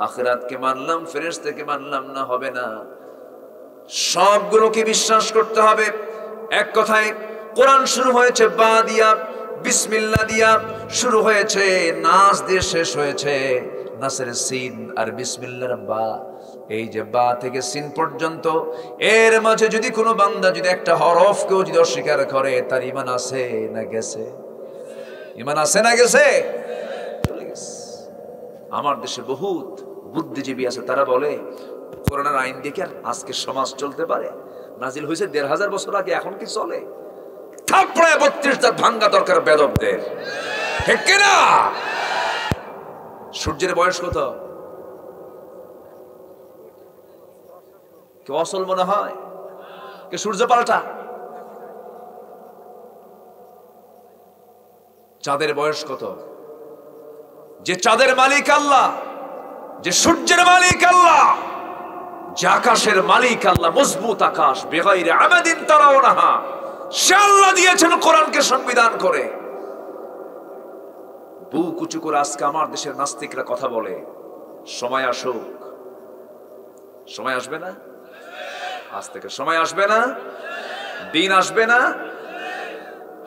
আখিরাতকে মানলাম, ফেরেশতাকে মানলাম না হবে না, সবগুলোকে বিশ্বাস করতে হবে। এক কথায় কোরআন শুরু হয়েছে বা দিয়া, বিসমিল্লাহ দিয়া শুরু হয়েছে, নাস দিয়ে শেষ হয়েছে, নাসের সিন আর বিসমিল্লাহর বা। এই যে বা থেকে সিন পর্যন্ত, এর মাঝে যদি কোনো বান্দা যদি একটা হরফকেও যদি অস্বীকার করে, তার ঈমান আছে না গেছে? ঈমান আছে না গেছে? চলে গেছে। আমার দেশে বহুত বুদ্ধিজীবী আছে, তারা বলে কোরআনের আইন দিয়ে কি আর আজকে সমাজ চলতে পারে? নাজিল হয়েছে ১৫০০ বছর আগে, এখন কি চলে? থাপড়ায় ৩২ ভাঙ্গা দরকার বেদবদের, ঠিক কিনা? সূর্যের বয়স কত? কেউ অসল মনে হয়? কে সূর্য পাল্টা? চাঁদের বয়স কত? যে চাঁদের মালিক আল্লাহ, যে সূর্যের মালিক আল্লাহ, যে আকাশের মালিক আল্লাহ, মজবুত আকাশ, বেগাইরে আমাদিন তারাউনাহা, সে আল্লাহ দিয়েছেন কোরআনকে সংবিধান করে। বুক উঁচু করে আজকে আমার দেশের নাস্তিকরা কথা বলে, সময় আসুক। সময় আসবে না? আজ থেকে সময় আসবে না? দিন আসবে না?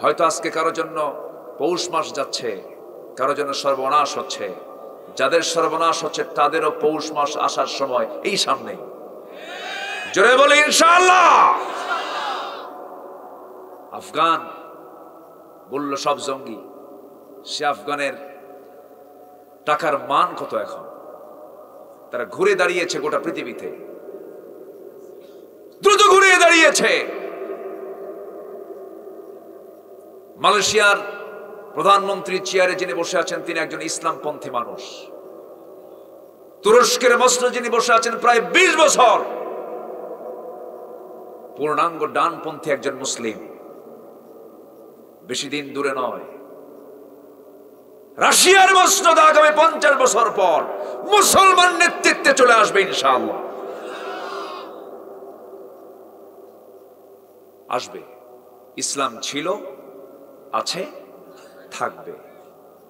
হয়তো আজকে কারো জন্য পৌষ মাস যাচ্ছে, কারো জন্য সর্বনাশ হচ্ছে। যাদের সর্বনাশ হচ্ছে তাদেরও পৌষ মাস আসার সময় এই সামনেই। জোরে বলে ইনশাআল্লাহ। আফগান বলল সব জঙ্গি, সে আফগানের টাকার মান কত এখন? তারা ঘুরে দাঁড়িয়েছে গোটা পৃথিবীতে, দ্রুত ঘুরে দাঁড়িয়েছে। মালয়েশিয়ার প্রধানমন্ত্রী চেয়ারে যিনি বসে আছেন, তিনি একজন ইসলামপন্থী মানুষ। তুরস্কের মসনদে যিনি বসে আছেন প্রায় ২০ বছর, পূর্ণাঙ্গ ডানপন্থী একজন মুসলিম। বেশি দিন দূরে নয়, রাশিয়ার মসনদ আগামী ৫০ বছর পর মুসলমান নেতৃত্বে চলে আসবে ইনশাআল্লাহ। আসবে। ইসলাম ছিল, আছে, থাকবে।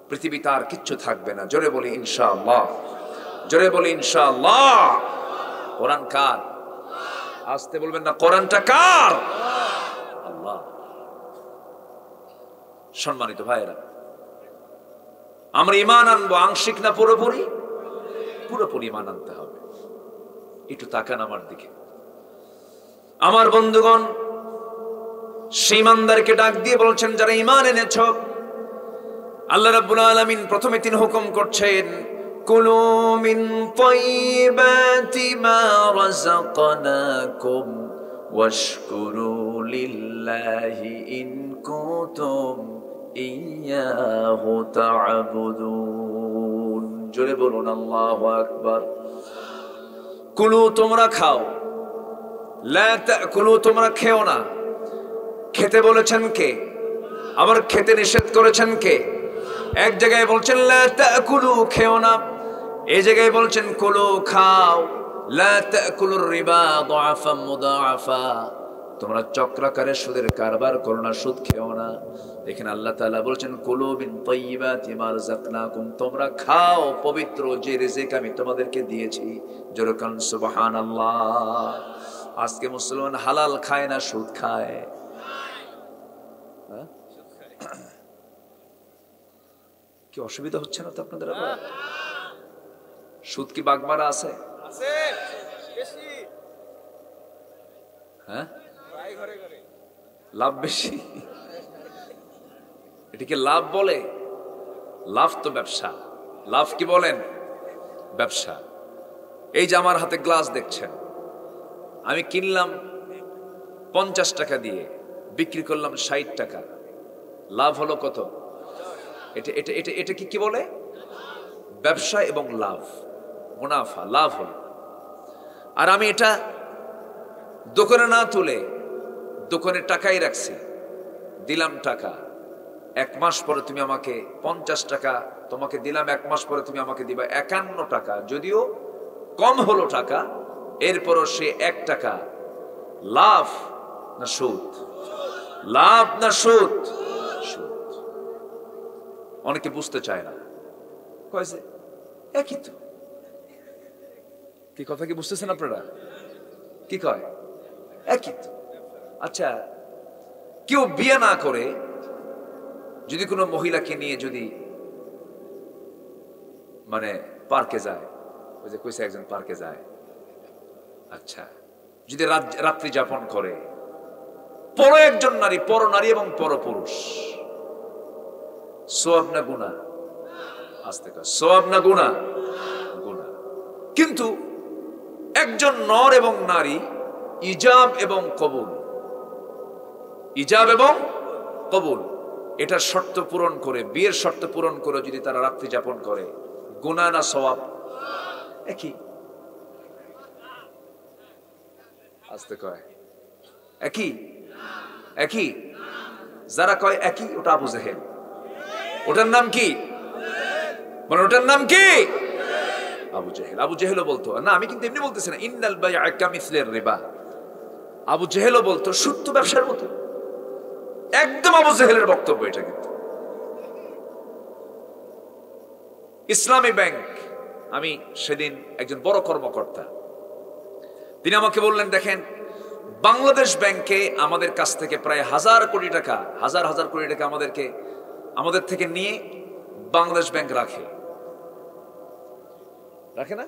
পৃথিবীতে আর কিচ্ছু থাকবে না। জোরে বলি ইনশাআল্লাহ, জোরে বলি ইনশাআল্লাহ। কোরআন কার? আসতে বলবেন না, কোরআনটা কার? আল্লাহ। সম্মানিত ভাইয়েরা, আমরা ঈমান আনবো আংশিক না পুরোপুরি? পুরোপুরি ঈমান আনতে হবে। একটু তাকান আমার দিকে। আমার বন্ধুগণ, সেই ঈমানদারকে ডাক দিয়ে বলছেন, যারা ঈমান এনেছ, আল্লাহ রাব্বুল আলামিন প্রথমে তিনি হুকুম করছেন, কুলু মিন তাইয়্যিবাতি মা রাযাকনাকুম ওয়াশকুরু লিল্লাহি ইন কুনতুম ইয়্যাহু তা'বুদুন। জোরে বলুন আল্লাহু আকবার। কুলু, তোমরা খাও, লা তাকুলু, তোমরা খেও না। খেতে বলেছেন কে? আবার খেতে নিষেধ করেছেন কে? এক জায়গায় বলছেন লা তাকুলু, খেও না, এই জায়গায় বলছেন কুলু, খাও। লা তাকুলুর রিবা দাআফাম মুদাআফা, তোমরা চক্রাকারে সুদের কারবার করো না, সুদ খেও না। দেখেন আল্লাহ তাআলা বলছেন কুলু মিন তাইয়্যিবাতি মা রাযাকনাকুম, তোমরা খাও পবিত্র যে রিজিক আমি তোমাদেরকে দিয়েছি। জোরে বলুন সুবহানাল্লাহ। আজকে মুসলমান হালাল খায় না সুদ খায়? কি অসুবিধা হচ্ছে না তো আপনাদের? আবার সুদ কি বাগমারা আছে? হ্যাঁ, লাভ বেশি। এটিকে লাভ বলে? লাভ তো ব্যবসা। লাভ কি বলেন? ব্যবসা। এই যে আমার হাতে গ্লাস দেখছেন, আমি কিনলাম 50 টাকা দিয়ে, বিক্রি করলাম 60 টাকা, লাভ হলো কত? এটা এটা এটা এটা কি বলে? ব্যবসা এবং লাভ, মুনাফা, লাভ হলো। আর আমি এটা দোকানে না তুলে দোকানে টাকাই রাখছি, দিলাম টাকা, 1 মাস পরে তুমি আমাকে 50 টাকা তোমাকে দিলাম, 1 মাস পরে তুমি আমাকে দিবা 51 টাকা, যদিও কম হলো টাকা, এরপরও সে 1 টাকা লাভ না সুদ? লাভ না সুদ? সুদ। অনেকে বুঝতে চায় না, কয়েছে একই তো। কি কথা কি বুঝতেছেন আপনারা? কি কয় একই তো। আচ্ছা, কেউ বিয়ে না করে যদি কোনো মহিলাকে নিয়ে যদি মানে পার্কে যায়, ওই যে কইছে একজন পার্কে যায়, আচ্ছা যদি রাত্রি যাপন করে, পর একজন নারী, পর নারী এবং পর পুরুষ, সওয়াব না গুনাহ? আস্তে কর, সওয়াব না গুনাহ? গুনাহ। কিন্তু একজন নর এবং নারী ইজাব এবং কবুল, ইজাব এবং কবুল, এটার শর্ত পূরণ করে, বিয়ের শর্ত পূরণ করে যদি তারা রাত্রি যাপন করে, গুনাহ না সওয়াব? একই। আস্তে কয় একই, একই। যারা কয় একই, ওটা আবু জেহেল। ওটার নাম কি? মানে ওটার নাম কি? আবু জেহেল। আবু জেহেলও বলতো না, আমি কিন্তু এমনি বলতেছি না, ইন্নাল বাইআ কামিসলির রিবা। আবু জেহেলও বলতো সুদ তো ব্যবসার মতো। একদম আবু জেহেলের বক্তব্য এটা। কিন্তু ইসলামী ব্যাংক, আমি সেদিন একজন বড় কর্মকর্তা, তিনি আমাকে বললেন, দেখেন বাংলাদেশ ব্যাংকে আমাদের কাছ থেকে প্রায় 1000 কোটি টাকা, হাজার হাজার কোটি টাকা আমাদের থেকে নিয়ে বাংলাদেশ ব্যাংক রাখে না?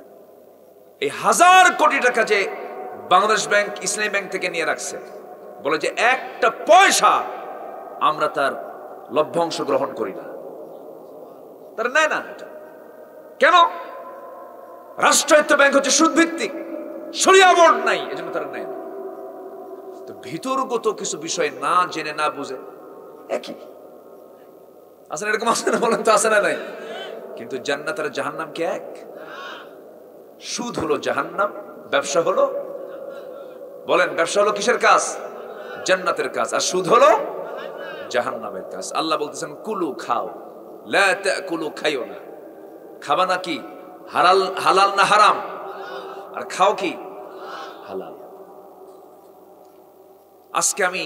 এই 1000 কোটি টাকা যে বাংলাদেশ ব্যাংক ইসলামী ব্যাংক থেকে নিয়ে রাখছে, বলে যে একটা পয়সা আমরা তার লভ্যাংশ গ্রহণ করি না। তারা নেয় না। এটা কেন? রাষ্ট্রায়ত্ত ব্যাংক হচ্ছে সুদ ভিত্তিক, শরিয়া বোর্ড নাই, এজন্য তারা নেয় না। তো ভিতরগত কিছু বিষয় না জেনে না বুঝে একই। আসলে এরকম আছে না? বলেন তো, আছে না? নাই। কিন্তু জান্নাত আর জাহান্নাম কি এক? সুদ হলো জাহান্নাম, ব্যবসা হলো, বলেন ব্যবসা হলো কিসের কাজ? জান্নাতের কাজ। আর সুদ হলো জাহান্নামের কাজ। আল্লাহ বলতেছেন কুলু, খাও, লা তাকুলু, খাইও না। খাবা না কি? হালাল না হারাম? আর খাও কি? হালাল। আজকে আমি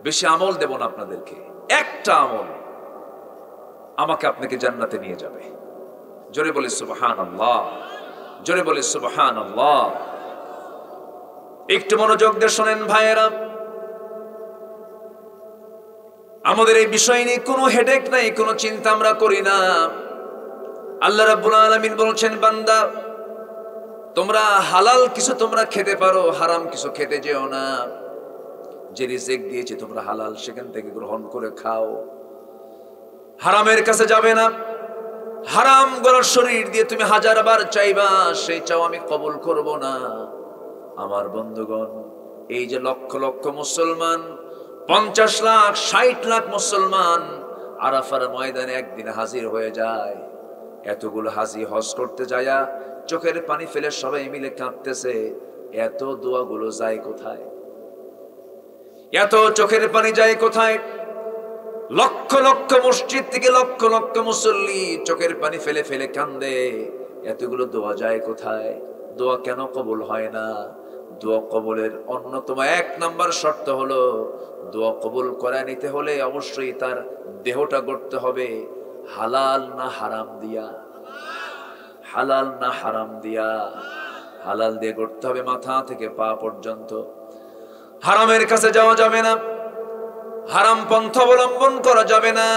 বেশি আমল দেব না আপনাদেরকে, একটা আমল আমাকে আপনাকে জান্নাতে নিয়ে যাবে। জোরে বলে সুবহানাল্লাহ, জোরে বলে সুবহানাল্লাহ। একটু মনোযোগ দিয়ে শোনেন ভাইয়েরা, আমাদের এই বিষয় নিয়ে কোনো হেডেক নাই, কোনো চিন্তা আমরা করি না। আল্লাহ রাব্বুল আলামিন বলছেন, বান্দা তোমরা হালাল কিছু তোমরা খেতে পারো, হারাম কিছু খেতে যেও না। যে রিজিক দিয়েছে তোমরা হালাল, সেখান থেকে গ্রহণ করে খাও, হারামের কাছে যাবে না। হারাম গলার শরীর দিয়ে তুমি 1000 বার চাইবা, সেই চাও আমি কবুল করব না। আমার বন্ধুগণ, এই যে লক্ষ লক্ষ মুসলমান, 50 লাখ 60 লাখ মুসলমান আরাফার ময়দানে একদিন হাজির হয়ে যায়, এতগুলো হাজি হজ করতে যায়া চোখের পানি ফেলে সবাই মিলে কাঁদতেছে। এত দোয়াগুলো যায় কোথায়? এত চোখের পানি যায় কোথায়? লক্ষ লক্ষ মসজিদ থেকে লক্ষ লক্ষ মুসল্লি চোখের পানি ফেলে ফেলে কান্দে, এতগুলো দোয়া যায় কোথায়? দোয়া কেন কবুল হয় না? দোয়া কবুলের অন্যতম 1 নাম্বার শর্ত হলো, দোয়া কবুল করে নিতে হলে অবশ্যই তার দেহটা গড়তে হবে হালাল না হারাম দিয়া। হালাল না হারাম দিয়া? হালাল দিয়ে গড়তে হবে মাথা থেকে পা পর্যন্ত। হারামের কাছে যাওয়া যাবে না, হারাম পন্থা অবলম্বন করা যাবে না।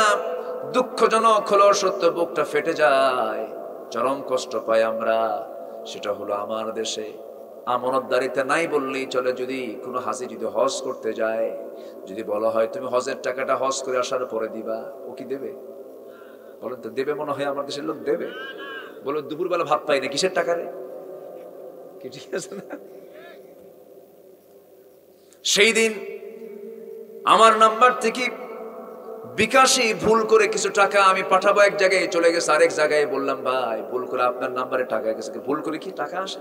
দুঃখজনক হলো সত্য, বুকটা ফেটে যায়, চরম কষ্ট পাই আমরা। সেটা হলো আমার দেশে আমানতদারিতে নাই বললেই চলে। যদি কোনো হাজি যদি হজ করতে যায়, যদি বলা হয় তুমি হজের টাকাটা হজ করে আসার পরে দিবা, ও কি দেবে? বলেন তো, দেবে? মনে হয় আমার দেশের লোক দেবে? বলো দুপুরবেলা ভাত পাই না, কিসের টাকা রে? কি ঠিক আছে না? সেই দিন আমার নাম্বার থেকে বিকাশে ভুল করে কিছু টাকা আমি পাঠাবো, এক জায়গায় চলে গেছে, আরেক জায়গায় বললাম ভাই ভুল করে আপনার নাম্বারে টাকা গেছে। ভুল করে কি টাকা আসে?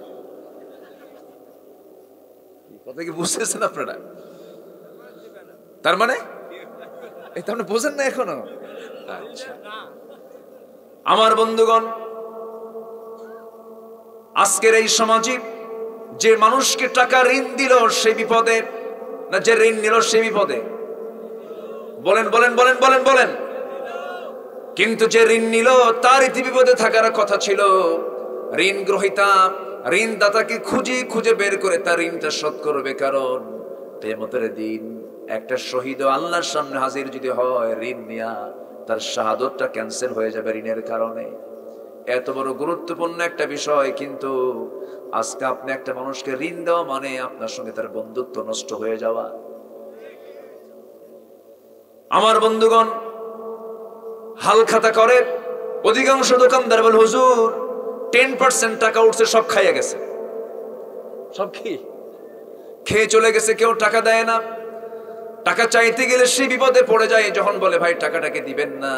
কথা কি বুঝতেছেন আপনারা? তার মানে এটা আপনি বোঝেন না এখনো? আচ্ছা আমার বন্ধুগণ, আজকের এই সমাজে যে মানুষকে টাকা ঋণ দিল সে বিপদে, না যে ঋণ নিল সে বিপদে? বলেন বলেন বলেন বলেন বলেন। কিন্তু যে ঋণ নিল তার ইতি বিপদে থাকার কথা ছিল। ঋণ গ্রহীতা ঋণদাতাকে খুঁজে খুঁজে বের করে তার ঋণটা শোধ করবে, কারণ কিয়ামতের দিন একটা শহীদ আল্লাহর সামনে হাজির যদি হয়, ঋণ নিয়া তার শাহাদতটা ক্যান্সেল হয়ে যাবে ঋণের কারণে। এত বড় গুরুত্বপূর্ণ একটা বিষয়, কিন্তু আজকে আপনি একটা মানুষকে ঋণ দেওয়া মানে আপনার সঙ্গে তার বন্ধুত্ব নষ্ট হয়ে যাওয়া। আমার বন্ধুগণ, হাল খাতা করে অধিকাংশ দোকানদার বলে, হুজুর 10% টাকা উঠছে, সব খাইয়া গেছে। সব কি খেয়ে চলে গেছে, কেউ টাকা দেয় না। টাকা চাইতে গেলে সে বিপদে পড়ে যায়। যখন বলে ভাই টাকাটাকে দিবেন না,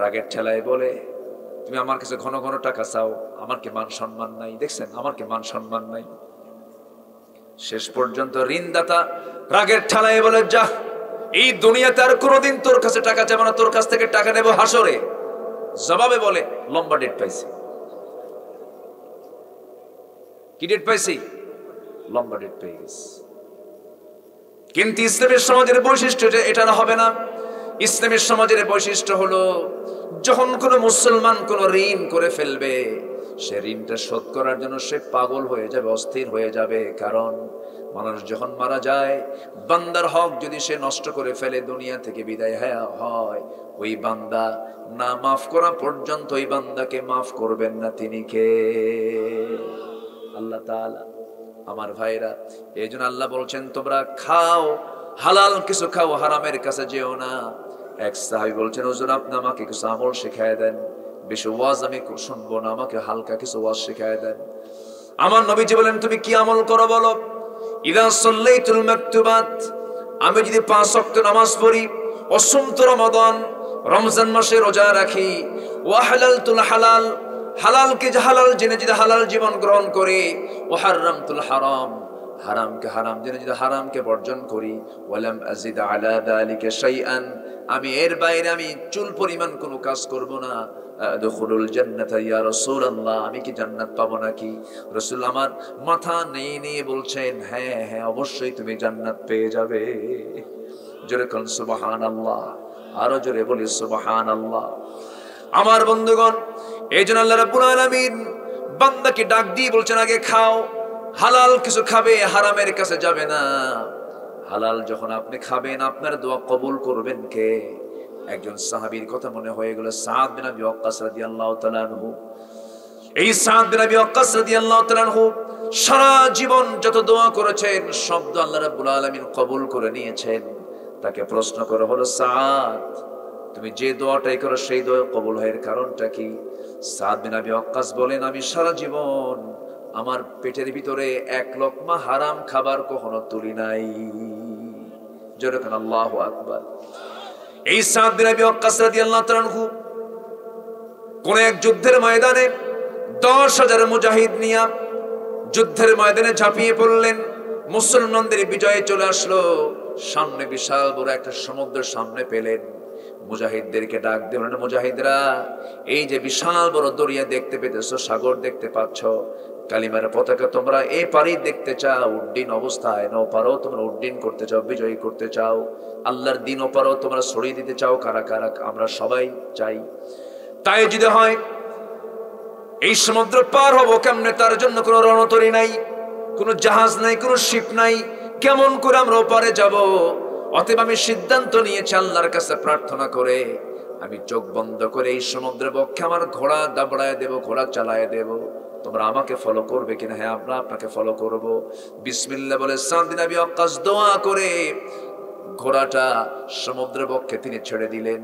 রাগের ঠেলায় বলে তুমি আমার কাছে ঘন ঘন টাকা চাও, আমার কি মান সম্মান নাই? দেখছেন, আমার কি মান সম্মান নাই? শেষ পর্যন্ত ঋণদাতা রাগের ঠেলায় বলে, যা, এই দুনিয়াতে আর কোনোদিন তোর কাছে টাকা চাবো না, তোর কাছ থেকে টাকা নেবো হাসরে। জবাবে বলে, লম্বা ডেট পাইছি। কি ডেট পাইছি? লম্বা ডেট পেয়ে গেছি। কিন্তু ইসলামের সমাজের বৈশিষ্ট্য এটা হবে না। ইসলামের সমাজের বৈশিষ্ট্য হলো, যখন কোনো মুসলমান কোনো ঋণ করে ফেলবে, সে ঋণটা শোধ করার জন্য সে পাগল হয়ে যাবে, অস্থির হয়ে যাবে। কারণ মানুষ যখন মারা যায়, বান্দার হক যদি সে নষ্ট করে ফেলে, দুনিয়া থেকে বিদায় হয়, ওই বান্দা না মাফ করা পর্যন্ত ওই বান্দাকে মাফ করবেন না। তিনি কে? আল্লাহ তাআলা। আমার ভাইরা, এই জন্য আল্লাহ বলছেন, তোমরা খাও, হালাল কিছু খাও, হারামের কাছে যেও না। এক সাহাবী বলছেন, হুজুর আপনি আমাকে কিছু আমল শিখায় দেন, বেশি ওয়াজ আমি শুনবো না, আমাকে হালকা কিছু ওয়াজ শিখায় দেন। আমার নবীজি বলেন, তুমি কি আমল করো বলো? ইযা সাল্লাইতুল মাকতুবাত, আমি যদি 5 ওয়াক্ত নামাজ পড়ি, অসুমতু রমাদান, রমজান মাসে রোজা রাখি, ওয়া হালালতুল হালাল, হালালকে হালাল জেনে যদি হালাল জীবন গ্রহণ করি, ওয়া হারামতুল হারাম, হারামকে হারাম জেনে যদি হারামকে বর্জন করি, ওয়ালাম আযিদ আলা যালিকা শাইআন, আমি এর বাইরে আমি চুল পরিমাণ কোনো কাজ করব না, আদখুলুল জান্নাতা ইয়া রাসূলুল্লাহ, আমি কি জান্নাত পাবো নাকি? রাসূল আমার মাথা নিয়ে বলছেন, হ্যাঁ হ্যাঁ অবশ্যই তুমি জান্নাত পেয়ে যাবে। জোরে কোন সুবহানাল্লাহ, আরো জোরে বলি সুবহানাল্লাহ। আমার বন্ধুগণ, এই জন্য আল্লাহ রাব্বুল আলামিন বান্দাকে ডাক দিয়ে বলছেন, আগে খাও, হালাল কিছু খাবে, হারামের কাছে যাবে না। হালাল যখন আপনি খাবেন, আপনার দোয়া কবুল করবেন কে? একজন সাহাবীর কথা মনে হয়ে গেল, সাদ বিন আবি ওয়াক্কাস রাদিয়াল্লাহু তাআলা আনহু। এই সাদ বিন আবি ওয়াক্কাস রাদিয়াল্লাহু তাআলা আনহু সারা জীবন যত দোয়া করেছেন, সব দোয়া আল্লাহ রাব্বুল আলামিন কবুল করে নিয়েছেন। তাকে প্রশ্ন করা হলো, সাদ তুমি যে দোয়াটাই করো সেই দোয়া কবুল হয়, এর কারণটা কি? সাদ বিন আবি ওয়াক্কাস বলেন, আমি সারা জীবন আমার পেটের ভিতরে 1 লোকমা হারাম খাবার কখনো তুলি নাই। জোরে কান আল্লাহু আকবার। এই সাদ বিন আবি ওয়াক্কাস রাদিয়াল্লাহু তাআলা আনহু কোন এক যুদ্ধের ময়দানে 10,000 মুজাহিদ নিয়ে যুদ্ধের ময়দানে ঝাঁপিয়ে পড়লেন। মুসলমানদের বিজয়ে চলে আসলো, সামনে বিশাল বড় একটা সমুদ্রের সামনে পেলেন। মুজাহিদদেরকে ডাক দিলেন, মুজাহিদরা, এই যে বিশাল বড় দরিয়া দেখতে পেতেছো, সাগর দেখতে পাচ্ছ, কালিমার পতাকা তোমরা এই পারি দেখতে চাও, উড্ডীন অবস্থায়, নৌ পারও তোমরা উড্ডীন করতে চাও, বিজয়ী করতে চাও, আল্লাহর দিন ওপারও তোমরা ছড়িয়ে দিতে চাও, কারা কারা? আমরা সবাই চাই। তাই যদি হয় এই সমুদ্র পার হবো কেমনে? তার জন্য কোনো রণতরী নাই, কোনো জাহাজ নাই, কোনো শিপ নাই, কেমন করে আমরা ওপারে যাব? অতএব আমি সিদ্ধান্ত নিয়েছি, আল্লাহর কাছে প্রার্থনা করে আমি চোখ বন্ধ করে এই সমুদ্রের বক্ষে আমার ঘোড়া দাবড়ায় দেব, ঘোড়া চালায় দেব, তোমরা আমাকে ফলো করবে কিনা? হ্যাঁ, আমরা আপনাকে ফলো করব। বিসমিল্লাহ বলে সাদ বিন আবি ওয়াক্কাস দোয়া করে ঘোড়াটা সমুদ্রের বক্ষে তিনি ছেড়ে দিলেন।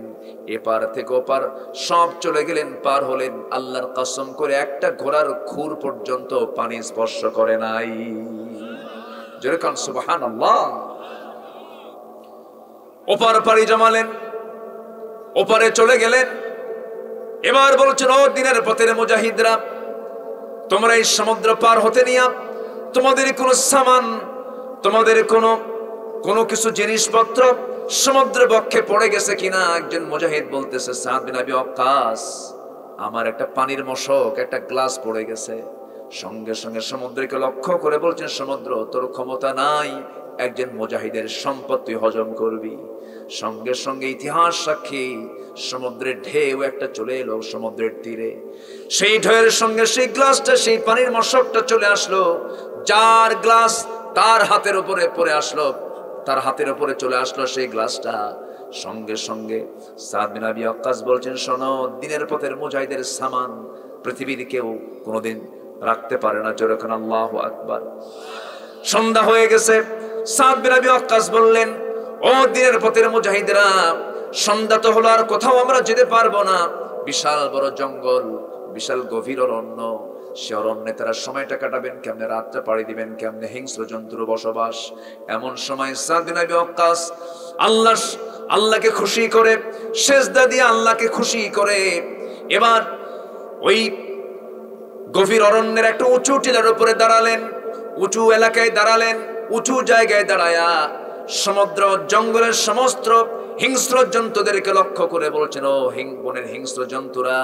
এপার থেকে ওপার সব চলে গেলেন, পার হলেন। আল্লাহর কসম করে একটা ঘোড়ার খুর পর্যন্ত পানি স্পর্শ করে নাই। জোরে কান সুবহানাল্লাহ। ওপার পাড়ি জমালেন, ওপারে চলে গেলেন। এবার বলছেন, ও দিনের পথের মুজাহিদরা, তোমরা এই সমুদ্র পার হতে নিয়া তোমাদের কোনো সামান তোমাদের কোনো কিছু জিনিসপত্র সমুদ্রের বক্ষে পড়ে গেছে কিনা? একজন মুজাহিদ বলতেছে, সাদ বিন আবি ওয়াক্কাস, আমার একটা পানির মশক, একটা গ্লাস পড়ে গেছে। সঙ্গে সঙ্গে সমুদ্রকে লক্ষ্য করে বলছেন, সমুদ্র, তোর ক্ষমতা নাই একজন মুজাহিদের সম্পদ তুই হজম করবি। সঙ্গে সঙ্গে ইতিহাস সাক্ষী, সমুদ্রের ঢেউ একটা চলে এলো সমুদ্রের তীরে। সেই ঢেউয়ের সঙ্গে সেই গ্লাসটা, সেই পানির মশকটা চলে আসলো। যার গ্লাস তার হাতের উপরে পড়ে আসলো, তার হাতের উপরে চলে আসলো সেই গ্লাসটা। সঙ্গে সঙ্গে সাদ বিন আবি ওয়াক্কাস বলছেন, শোনো, দিনের পথের মুজাহিদের সামান পৃথিবীর কেউ কোনোদিন রাখতে পারে না। যেরকম আল্লাহু আকবার। সন্ধ্যা হয়ে গেছে। সাদ বিন আবি ওয়াক্কাস বললেন, ও দিনের পথের মুজাহিদরা, সন্ধ্যা তো হলো, আর কোথাও আমরা যেতে পারবো না। বিশাল বড় জঙ্গল, বিশাল গভীর অরণ্য। সে অরণ্যে তারা সময়টা কাটাবেন কেমনে, রাতটা পাড়ি দিবেন কেমনে, হিংস্র জন্তুর বসবাস। এমন সময় সাদ বিন আবি ওয়াক্কাস আল্লাহকে খুশি করে, সেজদা দিয়ে আল্লাহকে খুশি করে, এবার ওই গভীর অরণ্যের একটা উঁচু টিলার উপরে দাঁড়ালেন, উঁচু এলাকায় দাঁড়ালেন। উঁচু জায়গায় দাঁড়ায়া সমুদ্র জঙ্গলের সমস্ত হিংস্র জন্তুদেরকে লক্ষ্য করে বলছেন, ও বনের হিংস্র জন্তুরা,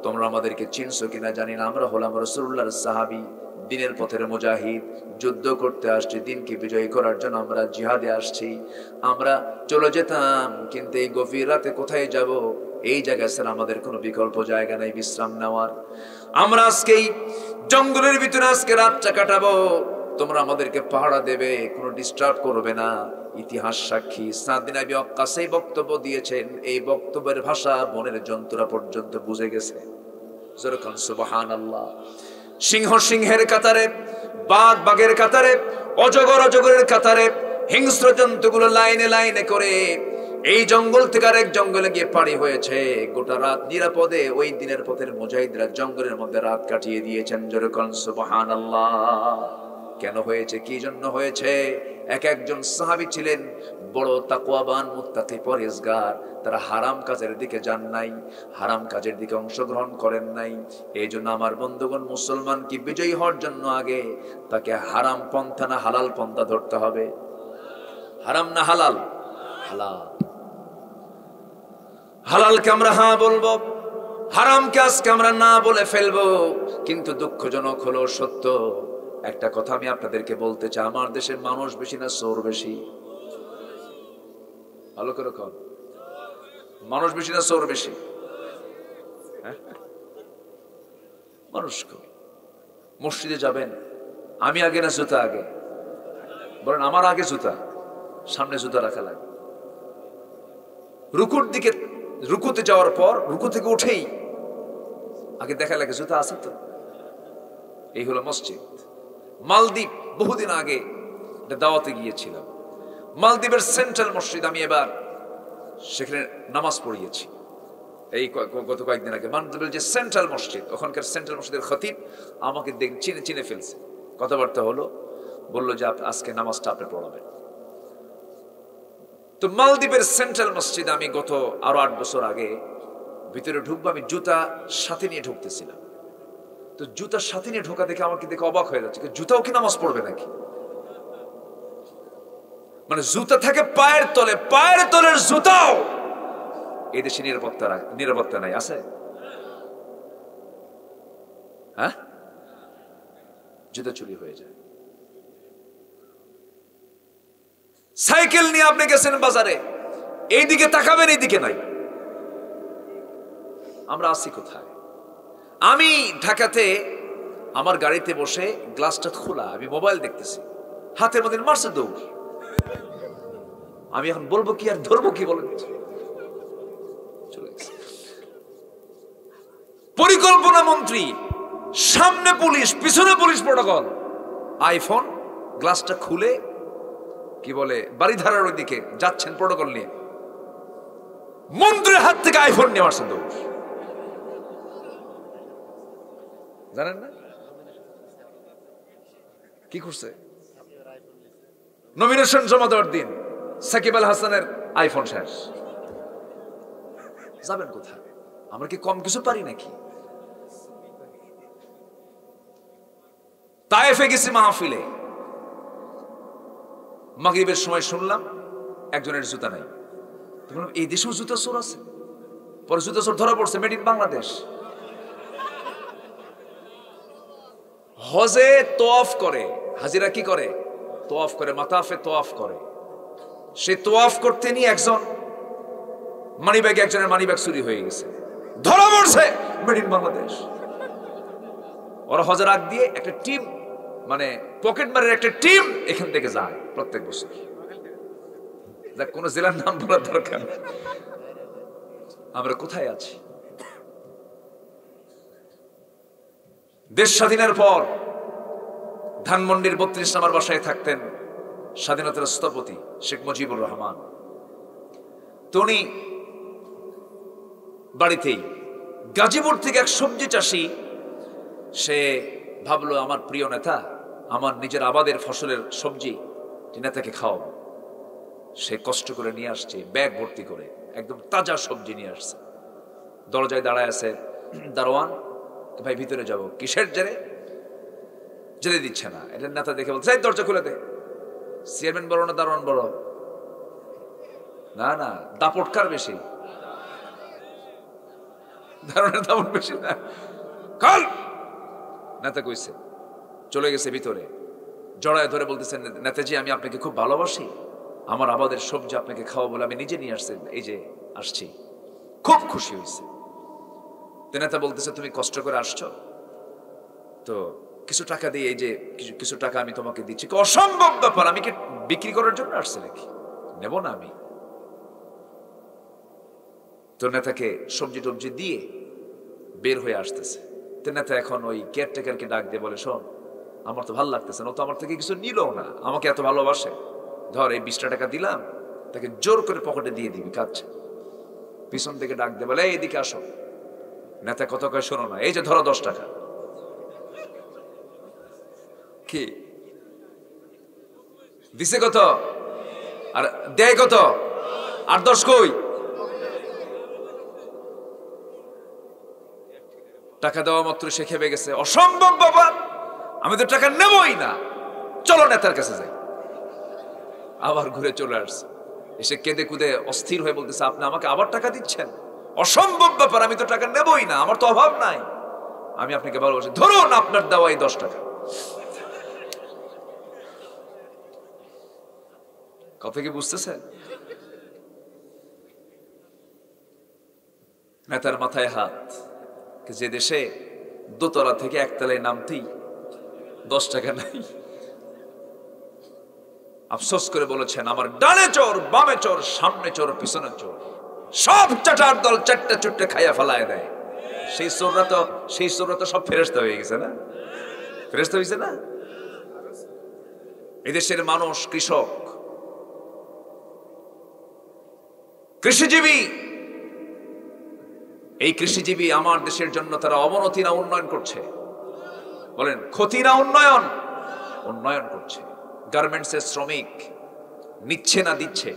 তোমরা আমাদেরকে চিনছো কিনা জানি না, আমরা হলাম রাসূলুল্লাহর সাহাবী, দিনের পথের মুজাহিদ, যুদ্ধ করতে আসছি, দিনকে বিজয়ী করার জন্য আমরা জিহাদে আসছি। আমরা চলে যেতাম, কিন্তু এই গভীর রাতে কোথায় যাব? এই জায়গায় স্যার আমাদের কোনো বিকল্প জায়গা নাই বিশ্রাম নেওয়ার। আমরা আজকে এই জঙ্গলের ভিতরে আজকে রাতটা কাটাবো, তোমরা আমাদেরকে পাহারা দেবে, কোনো ডিস্টার্ব করবে না। ইতিহাস সাক্ষী, সাদ বিন আবি ওয়াক্কাস এই বক্তব্য দিয়েছেন, এই বক্তব্যের ভাষা বনের জন্তুরা পর্যন্ত বুঝে গেছে। যেরকম সুবহানাল্লাহ। সিংহ সিংহের কাতারে, বাঘ বাঘের কাতারে, অজগর অজগরের কাতারে, হিংস্র জন্তুগুলো লাইনে লাইনে করে এই জঙ্গল থেকে আরেক জঙ্গলে গিয়ে পাড়ি হয়েছে। গোটা রাত নিরাপদে ওই দিনের পথের মুজাহিদরা জঙ্গলের মধ্যে রাত কাটিয়ে দিয়েছেন। যেরকম সুবহানাল্লাহ। কেন হয়েছে, কি জন্য হয়েছে? এক একজন সাহাবী ছিলেন বড় তাকওয়াবান, মুত্তাকি, পরহেজগার। তারা হারাম কাজের দিকে যান নাই, হারাম কাজের দিকে অংশগ্রহণ করেন নাই। এই জন্য আমার বন্ধুগণ, মুসলমান কি বিজয়ী হওয়ার জন্য আগে তাকে হারাম পন্থা না হালাল পন্থা ধরতে হবে? হারাম না হালাল? হালাল। হালালকে আমরা হ্যাঁ বলবো, হারামকে আজকে আমরা না বলে ফেলবো। কিন্তু দুঃখজনক হলো সত্য, একটা কথা আমি আপনাদেরকে বলতে চাই, আমার দেশের মানুষ বেশি না চোর বেশি? ভালো করে কন, মানুষ বেশি না চোর বেশি? মানুষ কম। মসজিদে যাবেন, আমি আগে না জুতা আগে? বলেন, আমার আগে জুতা, সামনে জুতা রাখা লাগে। রুকুর দিকে, রুকুতে যাওয়ার পর রুকু থেকে উঠেই আগে দেখা লাগে জুতা আছে তো। এই হলো মসজিদ। মালদ্বীপ, বহুদিন আগে একটা দাওয়াতে গিয়েছিলাম। মালদ্বীপের সেন্ট্রাল মসজিদ, আমি এবার সেখানে নামাজ পড়িয়েছি এই গত কয়েকদিন আগে। মালদ্বীপের যে সেন্ট্রাল মসজিদ, ওখানকার সেন্ট্রাল মসজিদের খতিব আমাকে চিনে ফেলছে। কথাবার্তা হলো, বললো যে আজকে নামাজটা আপনি পড়াবেন। তো মালদ্বীপের সেন্ট্রাল মসজিদ আমি গত আরো 8 বছর আগে ভিতরে ঢুকবো, আমি জুতা সাথে নিয়ে ঢুকতেছিলাম। তো জুতার সাথে নিয়ে ঢোকা দেখে আমাকে দেখে অবাক হয়ে যাচ্ছে, জুতাও কি নামাজ পড়বে নাকি? মানে জুতা থাকে পায়ের তলে, পায়ের তলের জুতাও। এই দেশে নিরাপত্তা নাই, আছে? হ্যাঁ, জুতা চুরি হয়ে যায়। সাইকেল নিয়ে আপনি গেছেন বাজারে, এইদিকে তাকাবেন, এইদিকে নাই। আমরা আছি কোথায়? আমি ঢাকাতে আমার গাড়িতে বসে, গ্লাসটা খোলা, আমি মোবাইল দেখতেছি, হাতের মধ্যে মারছে দৌড়। আমি এখন বলবো কি আর ধরবো কি বলেন? পরিকল্পনা মন্ত্রী, সামনে পুলিশ, পিছনে পুলিশ প্রোটোকল, আইফোন, গ্লাসটা খুলে কি বলে বাড়িধারার ওইদিকে যাচ্ছেন প্রোটোকল নিয়ে, মন্ত্রীর হাত থেকে আইফোন নিয়ে মারছে দৌড়। জানেন না কি করছে? নমিনেশন জমা দেওয়ার দিন সাকিব আল হাসানের আইফোন শেষ। যাবেন কোথায়? আমরা কি কম কিছু পারি নাকি? তায়েফে গেছি মাহফিলে, মাগরিবের সময় শুনলাম একজনের জুতা নাই, বললাম এই দেশেও জুতা চোর আছে? পরে জুতা চোর ধরা পড়ছে, মেড ইন বাংলাদেশ। হজে তোয়াফ করে, হাজিরা কি করে? তোয়াফ করে, মাতাফে তোয়াফ করে। সে তোয়াফ করতে নিয়ে একজন মানিব্যাগ, একজনের মানিব্যাগ চুরি হয়ে গেছে, ধরা পড়ছে, মেড ইন বাংলাদেশ। ওরা হজের আগ দিয়ে একটা টিম, মানে পকেট মারের একটা টিম এখান থেকে যায় প্রত্যেক বছর। দেখ, কোন জেলার নাম বলার দরকার। আমরা কোথায় আছি? দেশ স্বাধীনের পর ধানমন্ডির 32 নম্বর বাসায় থাকতেন স্বাধীনতার স্থপতি শেখ মুজিবুর রহমান। উনি বাড়িতেই গাজীপুর থেকে এক সবজি চাষি, সে ভাবলো আমার প্রিয় নেতা, আমার নিজের আবাদের ফসলের সবজি নেতাকে খাওয়াবো। সে কষ্ট করে নিয়ে আসছে ব্যাগ ভর্তি করে, একদম তাজা সবজি নিয়ে আসছে। দরজায় দাঁড়ায় আছে দারোয়ান, ভাই ভিতরে যাব। কিসের জেরে? যেতে দিচ্ছে না। এটা নেতা দেখে বলছে দরজা খুলে দে। চেয়ারম্যান বড় না দারোয়ান বড়? না না, দাপটকার বেশি, দারোয়ানের দাপট বেশি না। কাল নেতা কইছে, চলে গেছে ভিতরে, জড়ায় ধরে বলতেছেন নেতাজি আমি আপনাকে খুব ভালোবাসি, আমার আবাদের সবজি আপনাকে খাওয়া বলে আমি নিজে নিয়ে আসছি, এই যে আসছি। খুব খুশি হয়েছে। নেতা বলতেছে তুমি কষ্ট করে আসছো তো কিছু টাকা দিয়ে, এই যে কিছু টাকা আমি তোমাকে দিচ্ছি। অসম্ভব ব্যাপার, আমি কি বিক্রি করার জন্য আসছে নাকি? নেব না আমি। তো নেতাকে সবজি টবজি দিয়ে বের হয়ে আসতেছে। তো নেতা এখন ওই কেয়ারটেকারকে ডাক দিয়ে বলে শোন, আমার তো ভালো লাগতেছে না, ও তো আমার থেকে কিছু নিল না, আমাকে এত ভালোবাসে, ধর এই 20 টাকা দিলাম, তাকে জোর করে পকেটে দিয়ে দিবি, কাজ। পিছন থেকে ডাক দিয়ে বলে এইদিকে আসো। নেতা কত কয় শোনো না, এই যে ধরো 10 টাকা। কি দিছে কত? আর দেয় কত? 8-10 কই? টাকা দেওয়া মাত্র সে খেপে গেছে, অসম্ভব বাবা, আমি তো টাকা নেবই না, চলো নেতার কাছে যাই। আবার ঘুরে চলে আসছে, এসে কেঁদে কুদে অস্থির হয়ে বলতেছে আপনি আমাকে আবার টাকা দিচ্ছেন? অসম্ভব ব্যাপার, আমি তো টাকা নেবই না, আমার তো অভাব নাই, আমি আপনাকে ভালোবাসি, ধরুন আপনার দেওয়া এই 10 টাকা। কথা কি বুঝতেছেন? নেতার মাথায় হাত। যে দেশে দোতলা থেকে একতলায় নামতেই 10 টাকা নাই, আফসোস করে বলেছেন আমার ডানে চোর, বামে চোর, সামনে চোর, পিছনে চোর, সব চাটার দল চারটে চুট্টে খাইয়া ফেলায় দেয়। সেই চোররা তো সব ফেরেশতা হয়ে গেছে না? ফেরেশতা হয়েছে না? এদেশের মানুষ কৃষক, কৃষিজীবী, এই কৃষিজীবী আমার দেশের জন্য তারা অবনতি না উন্নয়ন করছে? বলেন ক্ষতি না উন্নয়ন? উন্নয়ন করছে। গার্মেন্টসের শ্রমিক নিচ্ছে না দিচ্ছে?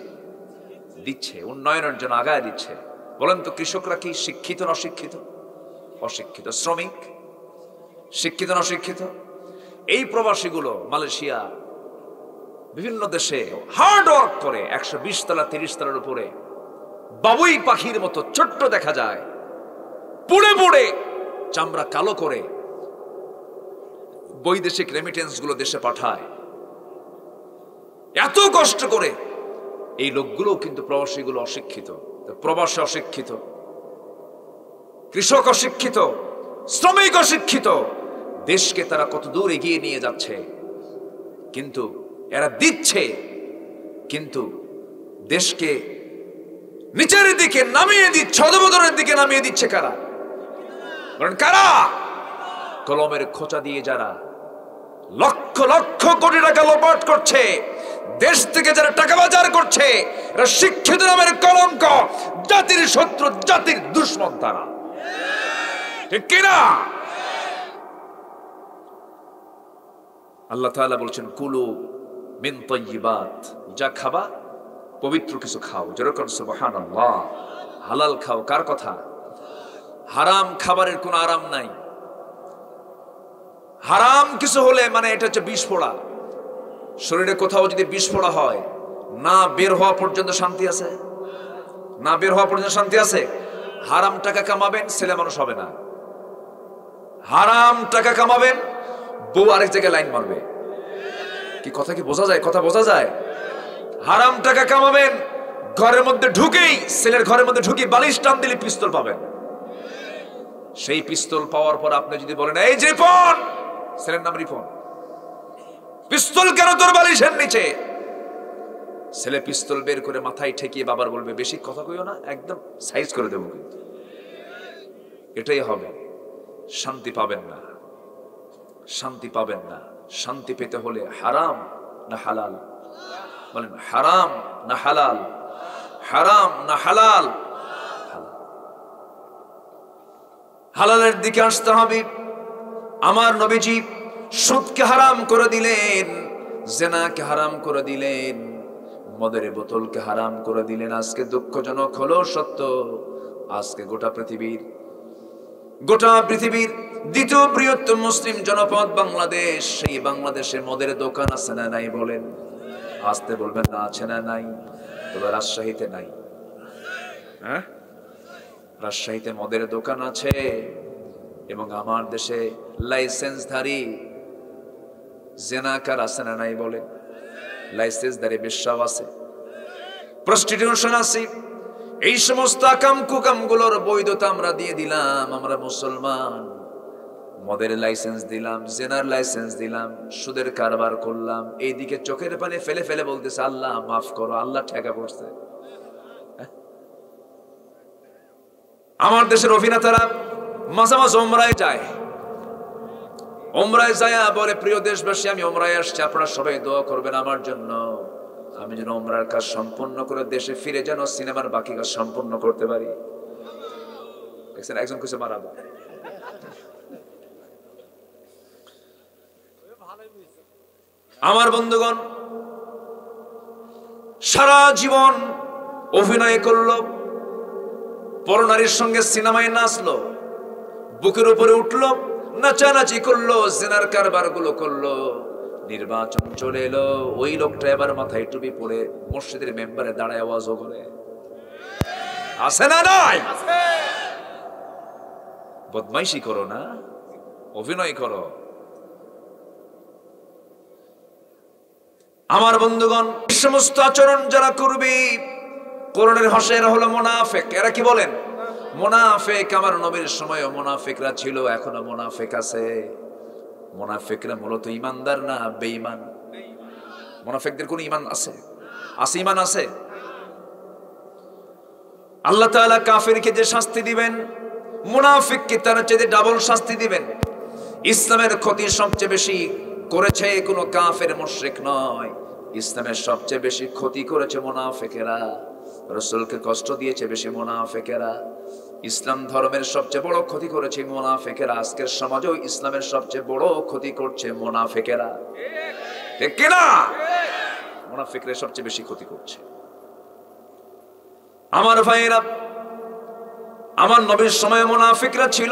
দিচ্ছে, উন্নয়নের জন্য আগায় দিচ্ছে। বলেন তো কৃষকরা কি শিক্ষিত না অশিক্ষিত? অশিক্ষিত। শ্রমিক শিক্ষিত না অশিক্ষিত? এই প্রবাসীগুলো মালয়েশিয়া বিভিন্ন দেশে হার্ড ওয়ার্ক করে 120 তলা 30 তলার উপরে বাবুই পাখির মতো ছোট্ট দেখা যায়, পুড়ে পুড়ে চামড়া কালো করে বৈদেশিক রেমিটেন্স গুলো দেশে পাঠায়, এত কষ্ট করে। এই লোকগুলো কিন্তু প্রবাসীগুলো অশিক্ষিত। প্রবাসী অশিক্ষিত, কৃষক অশিক্ষিত, শ্রমিক অশিক্ষিত, দেশকে তারা কত দূর এগিয়ে নিয়ে যাচ্ছে। কিন্তু এরা দিচ্ছে, কিন্তু দেশকে নিচের দিকে নামিয়ে দিচ্ছে, অধঃপতনের দিকে নামিয়ে দিচ্ছে কারা? কারণ কারা? কলমের খোঁচা দিয়ে যারা লক্ষ লক্ষ কোটি টাকা লোপাট করছে, দেশ থেকে যারা টাকা বাজার করছে, এরা শিক্ষিত নামের কলঙ্ক, জাতির শত্রু, জাতির দুশ্মন তারা। ঠিক কিনা? আল্লাহ তাআলা বলছেন কুলু মিন তাইয়্যিবাত, যা খাবা পবিত্র কিছু খাও। যেরকম সুবহানাল্লাহ, হালাল খাও। কার কথা? হারাম খাবারের কোনো আরাম নাই। হারাম কিছু হলে মানে এটা হচ্ছে বিষ পোড়া। শরীরে কোথাও যদি বিস্ফোরা হয়, না বের হওয়া পর্যন্ত শান্তি আছে? না বের হওয়া পর্যন্ত শান্তি আছে? হারাম টাকা কামাবেন, ছেলে মানুষ হবে না। হারাম টাকা কামাবেন, বউ আরেক জায়গায় লাইন মারবে। কি কথা কি বোঝা যায়? কথা বোঝা যায়? হারাম টাকা কামাবেন, ঘরের মধ্যে ঢুকেই, ছেলের ঘরের মধ্যে ঢুকে বালিশ টান দিলে পিস্তল পাবেন। সেই পিস্তল পাওয়ার পর আপনি যদি বলেন, এই যে রিপন, ছেলের নাম রিপন, পিস্তল কেন তোর বালিশের নিচে? ছেলে পিস্তল বের করে মাথায় ঠেকিয়ে বাবার বলবে, বেশি কথা কইও না, একদম সাইজ করে দেবো কিন্তু। এটাই হবে। শান্তি পাবেন না, শান্তি পাবেন না। শান্তি পেতে হলে হারাম না হালাল? বলেন হারাম না হালাল? হারাম না হালাল? হালালের দিকে আসতে হবে। আমার নবীজি সুদকে হারাম করে দিলেন, জেনাকে হারাম করে দিলেন, মদের বোতলকে হারাম করে দিলেন। আজকে দুঃখজনক হলো সত্য, আজকে গোটা পৃথিবীর দ্বিতীয় বৃহত্তম মুসলিম জনপদ বাংলাদেশ, সেই বাংলাদেশে মদের দোকান আছে না নাই? বলেন, আসতে বলবেন না আছে না নাই? তবে রাজশাহীতে নাই। হ্যাঁ, রাজশাহীতে মদের দোকান আছে, এবং আমার দেশে লাইসেন্সধারী জেনাকার আছে না নাই? বলেন, লাইসেন্সধারী বেশ্যাও আছে, প্রস্টিটিউশন আছে। এই সমস্ত আকাম কুকাম গুলোর বৈধতা আমরা দিয়ে দিলাম। আমরা মুসলমান, মদের লাইসেন্স দিলাম, জেনার লাইসেন্স দিলাম, সুদের কারবার করলাম। এইদিকে চোখের পানি ফেলে ফেলে বলতেছে, আল্লাহ মাফ করো, আল্লাহ ঠেকা পড়ছে। আমার দেশের অভিনেতারা মাঝে মাঝে ওমরায় যায়, ওমরায় যায় বলে, প্রিয় দেশবাসী, আমি ওমরায় আসছি, আপনারা সবাই দোয়া করবেন আমার জন্য, আমি যেন ওমরার কাজ সম্পন্ন করে দেশে ফিরে যেন সিনেমার বাকি কাজ সম্পন্ন করতে পারি। দেখছেন, একজন কিছু মারাবো। আমার বন্ধুগণ, সারা জীবন অভিনয় করলো, পরনারীর সঙ্গে সিনেমায় নাচলো, বুকের উপরে উঠলো, নাচানাচি করলো, জেনার কারবার গুলো করলো। নির্বাচন চলে এলো, ওই লোকটা এবার মাথায় টুপি পরে মসজিদের মেম্বারে দাঁড়ায় আওয়াজও করে। আছে না নাই? বদমাইশি করো না, অভিনয় করো। আমার বন্ধুগণ, এই সমস্ত আচরণ যারা করবে, কোরআনের ভাষায় এরা হলো মুনাফিক। এরা কি বলেন? মুনাফিক। আমার নবীর সময়ও মুনাফিকরা ছিল, এখনো মুনাফিক আছে। মুনাফিকরা মূলত ইমানদার না, বেঈমান। মুনাফিকদের কোন ঈমান আছে? আছে, ঈমান আছে। আল্লাহ তাআলা কাফিরকে যে শাস্তি দিবেন, মুনাফিককে তার চেয়ে ডাবল শাস্তি দিবেন। ইসলামের ক্ষতি সবচেয়ে বেশি করেছে কোন কাফের মুশরিক নয়, ইসলামের সবচেয়ে বেশি ক্ষতি করেছে মুনাফিকেরা। রাসূলকে কষ্ট দিয়েছে বেশি মুনাফিকেরা। ইসলাম ধর্মের সবচেয়ে বড় ক্ষতি করেছে মুনাফিকেরা। আজকের সমাজেও ইসলামের সবচেয়ে বড় ক্ষতি করছে মুনাফিকেরা, ঠিক কি না? মুনাফিকরা সবচেয়ে বেশি ক্ষতি করছে। আমার ভাইয়েরা, আমার নবীর সময় মুনাফিকরা ছিল,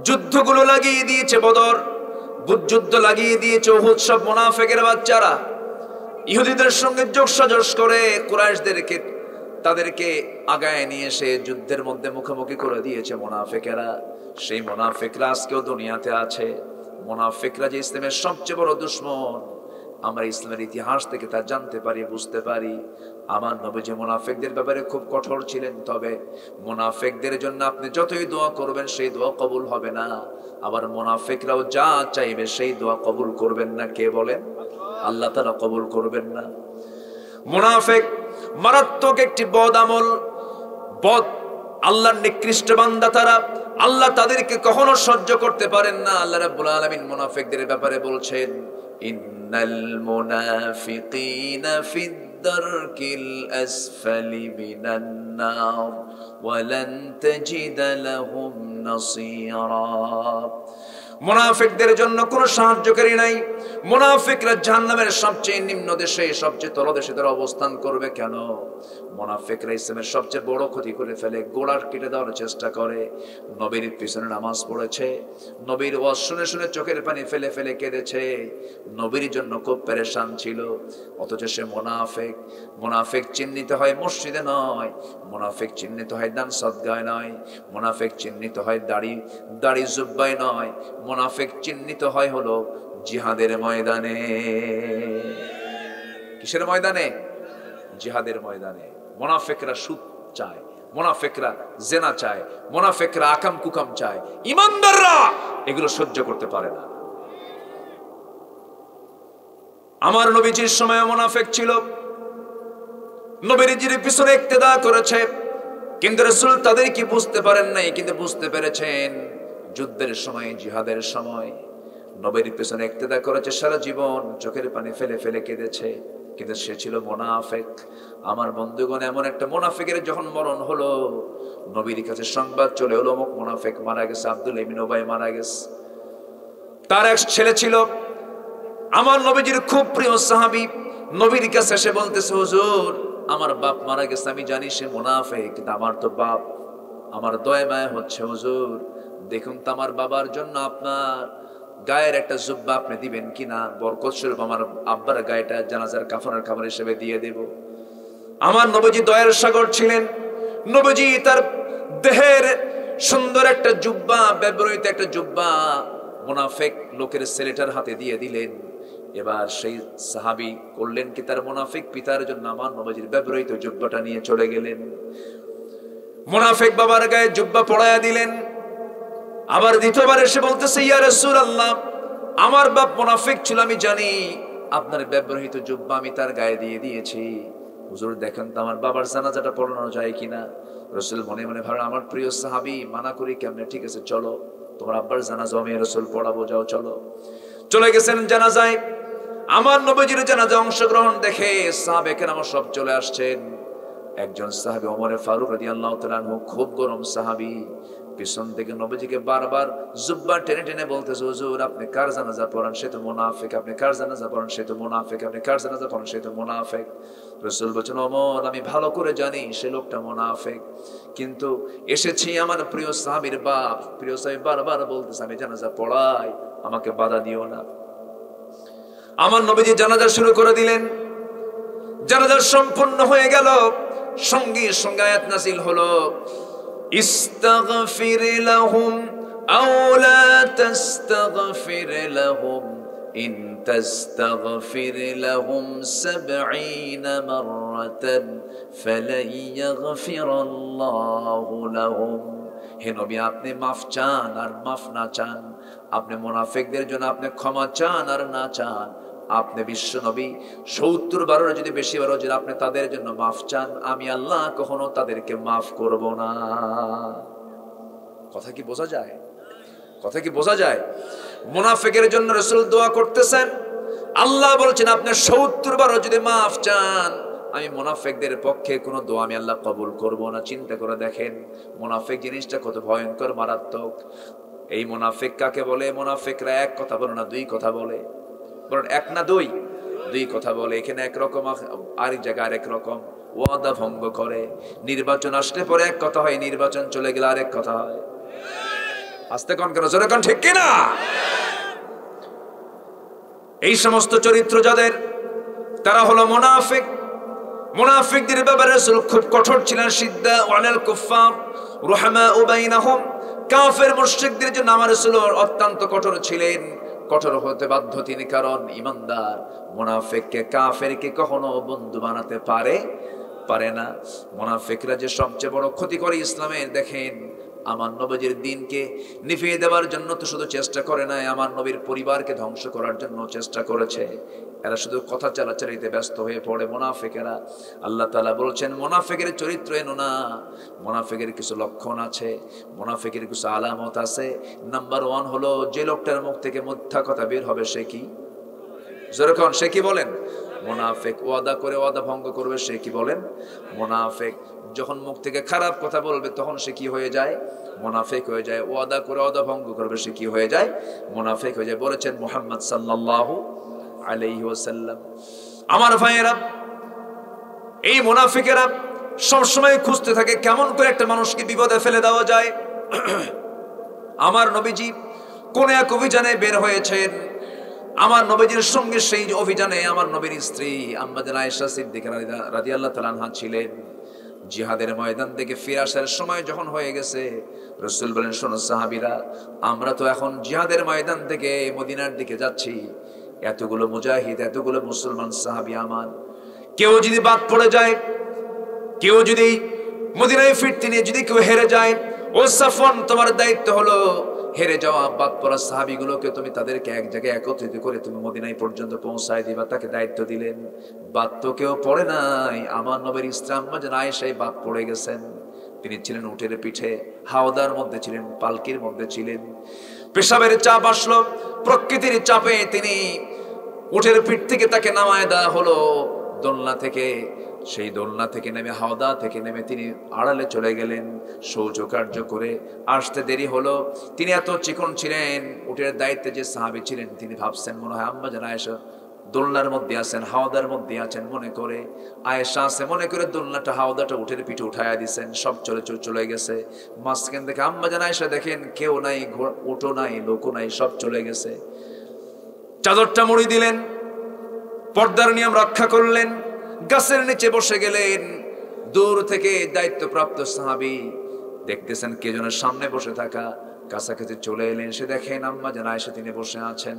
যুদ্ধগুলো লাগিয়ে দিয়েছে, বদর যুদ্ধ লাগিয়ে দিয়েছে, উহুদ, সব মুনাফিকের বাচ্চারা ইহুদিদের সঙ্গে যোগসাজশ করে কুরাইশদেরকে, তাদেরকে আগায় নিয়ে এসে যুদ্ধের মধ্যে মুখোমুখি করে দিয়েছে মুনাফিকেরা। সেই মুনাফিকরা আজকেও দুনিয়াতে আছে। মুনাফিকরা যে ইসলামের সবচেয়ে বড় দুশমন, আমরা ইসলামের ইতিহাস থেকে তা জানতে পারি, বুঝতে পারি। আমার নবী যে মুনাফিকদের ব্যাপারে খুব কঠোর ছিলেন, তবে মুনাফিকদের জন্য আপনি যতই দোয়া করবেন সেই দোয়া কবুল হবে না। আবার মুনাফিকরাও যা চাইবে সেই দোয়া কবুল করবেন না। কে বলেন? আল্লাহ তাআলা কবুল করবেন না। মুনাফিক মারাত্মক একটি বদ আমল, বদ আল্লাহর নিকৃষ্ট বান্দা তারা। আল্লাহ তাদেরকে কখনো সহ্য করতে পারেন না। আল্লাহ রাব্বুল আলামিন মুনাফিকদের ব্যাপারে বলছেন, ইন্নাল মুনাফিকিনা ফিদ দারকিল আসফালি মিনান নার ওয়া লান তাজিদ লাহুম নাসীরা। মুনাফিকদের জন্য কোনো সাহায্যকারী নাই। মুনাফিকরা জাহান্নামের সবচেয়ে নিম্ন দেশে, সবচেয়ে তলদেশে তারা অবস্থান করবে। কেন? মুনাফিকরা ইসলামের সবচেয়ে বড় ক্ষতি করে ফেলে, গোড়া কেটে দেওয়ার চেষ্টা করে। নবীর পিছনে নামাজ পড়েছে, নবীর ওয়াজ শুনে শুনে চোখের পানি ফেলে ফেলে কেঁদেছে, নবীর জন্য খুব পেরেশান ছিল, অথচ সে মুনাফিক। মুনাফিক চিহ্নিত হয় মসজিদে নয়, মুনাফিক চিহ্নিত হয় দান সদগায় নয়, মুনাফিক চিহ্নিত হয় দাড়ি জুব্বায় নয়, মুনাফিক চিহ্নিত হয় হলো জিহাদের ময়দানে। কিসের ময়দানে? জিহাদের ময়দানে। মুনাফিকরা সুদ চায়, মুনাফিকরা জেনা চায়, মুনাফিকরা আকাম কুকাম চায়। ইমানদাররা এগুলো সহ্য করতে পারে না। আমার নবীজির সময় মুনাফিক ছিল, নবীজির পিছনে ইক্তেদা করেছে, কিন্তু রাসূল তাদের কি বুঝতে পারেন নাই, কিন্তু বুঝতে পেরেছেন যুদ্ধের সময়, জিহাদের সময় নবীর পিছনে ইক্তেদা করেছে, সারা জীবন চোখের পানি ফেলে ফেলে কেঁদেছে, কিন্তু সে ছিল মুনাফিক। আমার বন্ধুগণ, এমন একটা মুনাফিকের যখন মরণ হলো, নবীর কাছে সংবাদ চলে এলো অমুক মুনাফিক মারা গেছে, আব্দুল্লাহ ইবনে উবাই মারা গেছে। তার এক ছেলে ছিল, আমার নবীজির খুব প্রিয় সাহাবী, নবীর কাছে এসে বলতেছে, হুজুর আমার বাপ মারা গেছে, আমি জানি সে মুনাফিক, কিন্তু আমার তো বাপ, আমার দয়া মায়া হচ্ছে, হুজুর দেখুন তো আমার বাবার জন্য আপনার গায়ের একটা জুব্বা আপনি দিবেন কিনা, বরকত স্বরূপ আমার আব্বার গায়েটা জানাজার কাফনের খাবার হিসেবে দিয়ে দেব। আমার নবীজি দয়ার সাগর ছিলেন, নবীজি তার দেহের সুন্দর একটা জুব্বা, ব্যবহৃত একটা জুব্বা মুনাফিক লোকের ছেলেটার হাতে দিয়ে দিলেন। এবার সেই সাহাবী করলেন কি, তার মুনাফিক পিতার জন্য আমার নবীজির ব্যবহৃত জুব্বাটা নিয়ে চলে গেলেন, মুনাফিক বাবার গায়ে জুব্বা পরায়া দিলেন। আবার দ্বিতীয়বার এসে বলতেছে, ইয়া রাসূলুল্লাহ আমার বাপ মুনাফিক ছিল, আমি জানি, আপনার ব্যবহৃত জুব্বা আমি তার গায়ে দিয়ে দিয়েছি, হুজুর দেখেন তো আমার বাবার জানাজাটা পড়ানো যায় কিনা। রাসূল মনে মনে ভাবেন, আমার প্রিয় সাহাবী, মানা করি কেমনে, ঠিক আছে চলো তোমার আব্বার জানাজা আমি রাসূল পড়াবো, যাও চলো। চলে গেছেন জানাজায়। আমার নবীজির জানাজা অংশগ্রহণ দেখে সাহাবে কেরাম সব চলে আসছেন। একজন সাহাবী ওমর ফারুক রাদিয়াল্লাহু তাআলা আনহু, খুব গরম সাহাবী, পিছন থেকে নবীজিকে বারবার জুব্বা টেনে টেনে বলতেছে, হুজুর আপনি কার জানাজা পড়ান, সে তো মুনাফিক, আপনি কার জানাজা পড়ান, সে তো মুনাফিক, আপনি কার জানাজা পড়ান, সে তো মুনাফিক। রাসূল বলেন, ওমর আমি ভালো করে জানি সে লোকটা মুনাফিক, কিন্তু এসেছি আমার প্রিয় সাহাবীর বাপ, প্রিয় সাহাবী বারবার বলতেছে আমি জানাজা পড়াই, আমাকে বাধা দিও না। আমার নবীজি জানাজা শুরু করে দিলেন। জানাজা সম্পূর্ণ হয়ে গেল, সঙ্গে সঙ্গে আয়াত নাযিল হলো, ইস্তাগফির লাহুম আও লা তাস্তাগফির লাহুম ইন তাস্তাগফির লাহুম ৭০ মাররাতান ফালান ইয়াগফিরাল্লাহু লাহুম। হে নবী আপনি মাফ চান আর মাফ না চান, আপনি মুনাফিকদের জন্য আপনি ক্ষমা চান আর না চান, আপনি বিশ্ব নবী ৭০ বারের যদি বেশি বার যদি আপনি তাদের জন্য মাফ চান, আমি আল্লাহ কখনো তাদেরকে মাফ করব না। কথা কি বোঝা যায়? কথা কি বোঝা যায়? মুনাফিকের জন্য রাসূল দোয়া করতেছেন, আল্লাহ বলছেন আপনি ৭০ বার যদি মাফ চান, আমি মুনাফিকদের পক্ষে কোনো দোয়া আমি আল্লাহ কবুল করব না। চিন্তা করে দেখেন মুনাফিক জিনিসটা কত ভয়ঙ্কর, মারাত্মক। এই মুনাফিক কাকে বলে? মুনাফিকরা এক কথা বলে না, দুই কথা বলে। বলেন এক না দুই? দুই কথা বলে। এখানে একরকম, আরেক জায়গায় আরেক রকম। ওয়াদা ভঙ্গ করে, নির্বাচন আসলে পরে এক কথা হয়, নির্বাচন চলে গেলে আরেক কথা হয়। আস্তে কোন কেন, জোরে কোন, ঠিক কিনা? এই সমস্ত চরিত্র যাদের, তারা হলো মুনাফিক। মুনাফিকদের ব্যাপারে রাসূল খুব কঠোর ছিলেন। সিদ্দা ওয়ালাল কুফার রুহামাউ বাইনাহুম, কাফের মুশরিকদের জন্য আমার রাসূল অত্যন্ত কঠোর ছিলেন। কঠোর হতে বাধ্য তিনি, কারণ ইমানদার মুনাফিককে, কাফেরকে কখনো বন্ধু বানাতে পারে না। মুনাফিকরা যে সবচেয়ে বড় ক্ষতি করে ইসলামের, দেখেন আমার নবীর দ্বীনকে নিভিয়ে দেওয়ার জন্য তো শুধু চেষ্টা করে নাই, আমার নবীর পরিবারকে ধ্বংস করার জন্য চেষ্টা করেছে। এরা শুধু কথা চালাচালিতে ব্যস্ত হয়ে পড়ে মুনাফিকেরা। আল্লাহ তাআলা বলছেন মুনাফিকের চরিত্র এনো না, মুনাফিকের কিছু লক্ষণ আছে, মুনাফিকের কিছু আলামত আছে। নাম্বার 1 হলো, যে লোকটার মুখ থেকে মিথ্যা কথা বের হবে সে কি? যেরকম সে কি বলেন? মুনাফিক ওয়াদা করে ওয়াদা ভঙ্গ করবে, সে কি বলেন? মুনাফিক। যখন মুখ থেকে খারাপ কথা বলবে তখন সে কি হয়ে যায়? মুনাফিক হয়ে যায়। ওয়াদা করে ওয়াদা ভঙ্গ করবে, সে কি হয়ে যায়? মুনাফিক হয়ে যায়। বলেছেন মুহাম্মদ সাল্লাল্লাহু আলাইহি ওয়াসাল্লাম। আমার ভাইয়েরা, এই মুনাফিকেরা সবসময় খুঁজতে থাকে কেমন করে একটা মানুষকে বিপদে ফেলে দেওয়া যায়। আমার নবীজি কোন এক অভিযানে বের হয়েছেন। আমার নবীজির সঙ্গে সেই অভিযানে আমার নবীর স্ত্রী আম্মা জান আয়েশা সিদ্দিকা রাদিয়াল্লাহু তাআলা আনহা ছিলেন। জিহাদের ময়দান থেকে ফিরে আসার সময় যখন হয়ে গেছে, রাসূল বলেন, শোনো সাহাবীরা, আমরা তো এখন জিহাদের ময়দান থেকে মদিনার দিকে যাচ্ছি। এতগুলো মুজাহিদ, এতগুলো মুসলমান সাহাবী আমার, কেউ যদি বাদ পড়ে যায়, কেউ যদি মদিনায় ফিরতে নিয়ে যদি কেউ হেরে যায়, ও সাফওয়ান, তোমার দায়িত্ব হলো হেরে যাওয়া বাদ পড়া সাহাবীগুলোকে তুমি তাদেরকে এক জায়গায় একত্রিত করে তুমি মদিনায় পর্যন্ত পৌঁছায় দিবা। তাকে দায়িত্ব দিলেন। বাদ তো কেউ পড়ে নাই, আমার নবীর স্ত্রী আম্মা জান আয়েশা বাদ পড়ে গেছেন। তিনি ছিলেন উটের পিঠে, হাওদার মধ্যে ছিলেন, পালকির মধ্যে ছিলেন। পেশাবের চাপ আসলো, প্রকৃতির চাপে তিনি উটের পিঠ থেকে তাকে নামায় দেওয়া হলো দোলনা থেকে। সেই দোলনা থেকে নেমে, হাওদা থেকে নেমে তিনি আড়ালে চলে গেলেন শৌচকার্য করে। আসতে দেরি হলো। তিনি এত চিকন ছিলেন, উটের দায়িত্বে যে সাহাবী ছিলেন তিনি ভাবছেন মনে হয় আম্মা জান আয়েশা দোলনার মধ্যে আছেন, হাওদার মধ্যে আছেন মনে করে। আয়েশা আছে মনে করে দোলনাটা, হাওদাটা উটের পিঠে উঠাইয়া দিছেন। সব চলে গেছে। মাঝখান থেকে আম্মা জান আয়েশা দেখেন কেউ নাই, উটও নাই, লোকও নাই, সব চলে গেছে। চাদরটা মুড়ি দিলেন, পর্দার নিয়ম রক্ষা করলেন, গাছের নিচে বসে গেলেন। দূর থেকে দায়িত্বপ্রাপ্ত সাহাবী দেখতেছেন কে যেন সামনে বসে থাকা, কাছাকাছি চলে এলেন। সে দেখেন আম্মা জান আয়েশা তিনি বসে আছেন।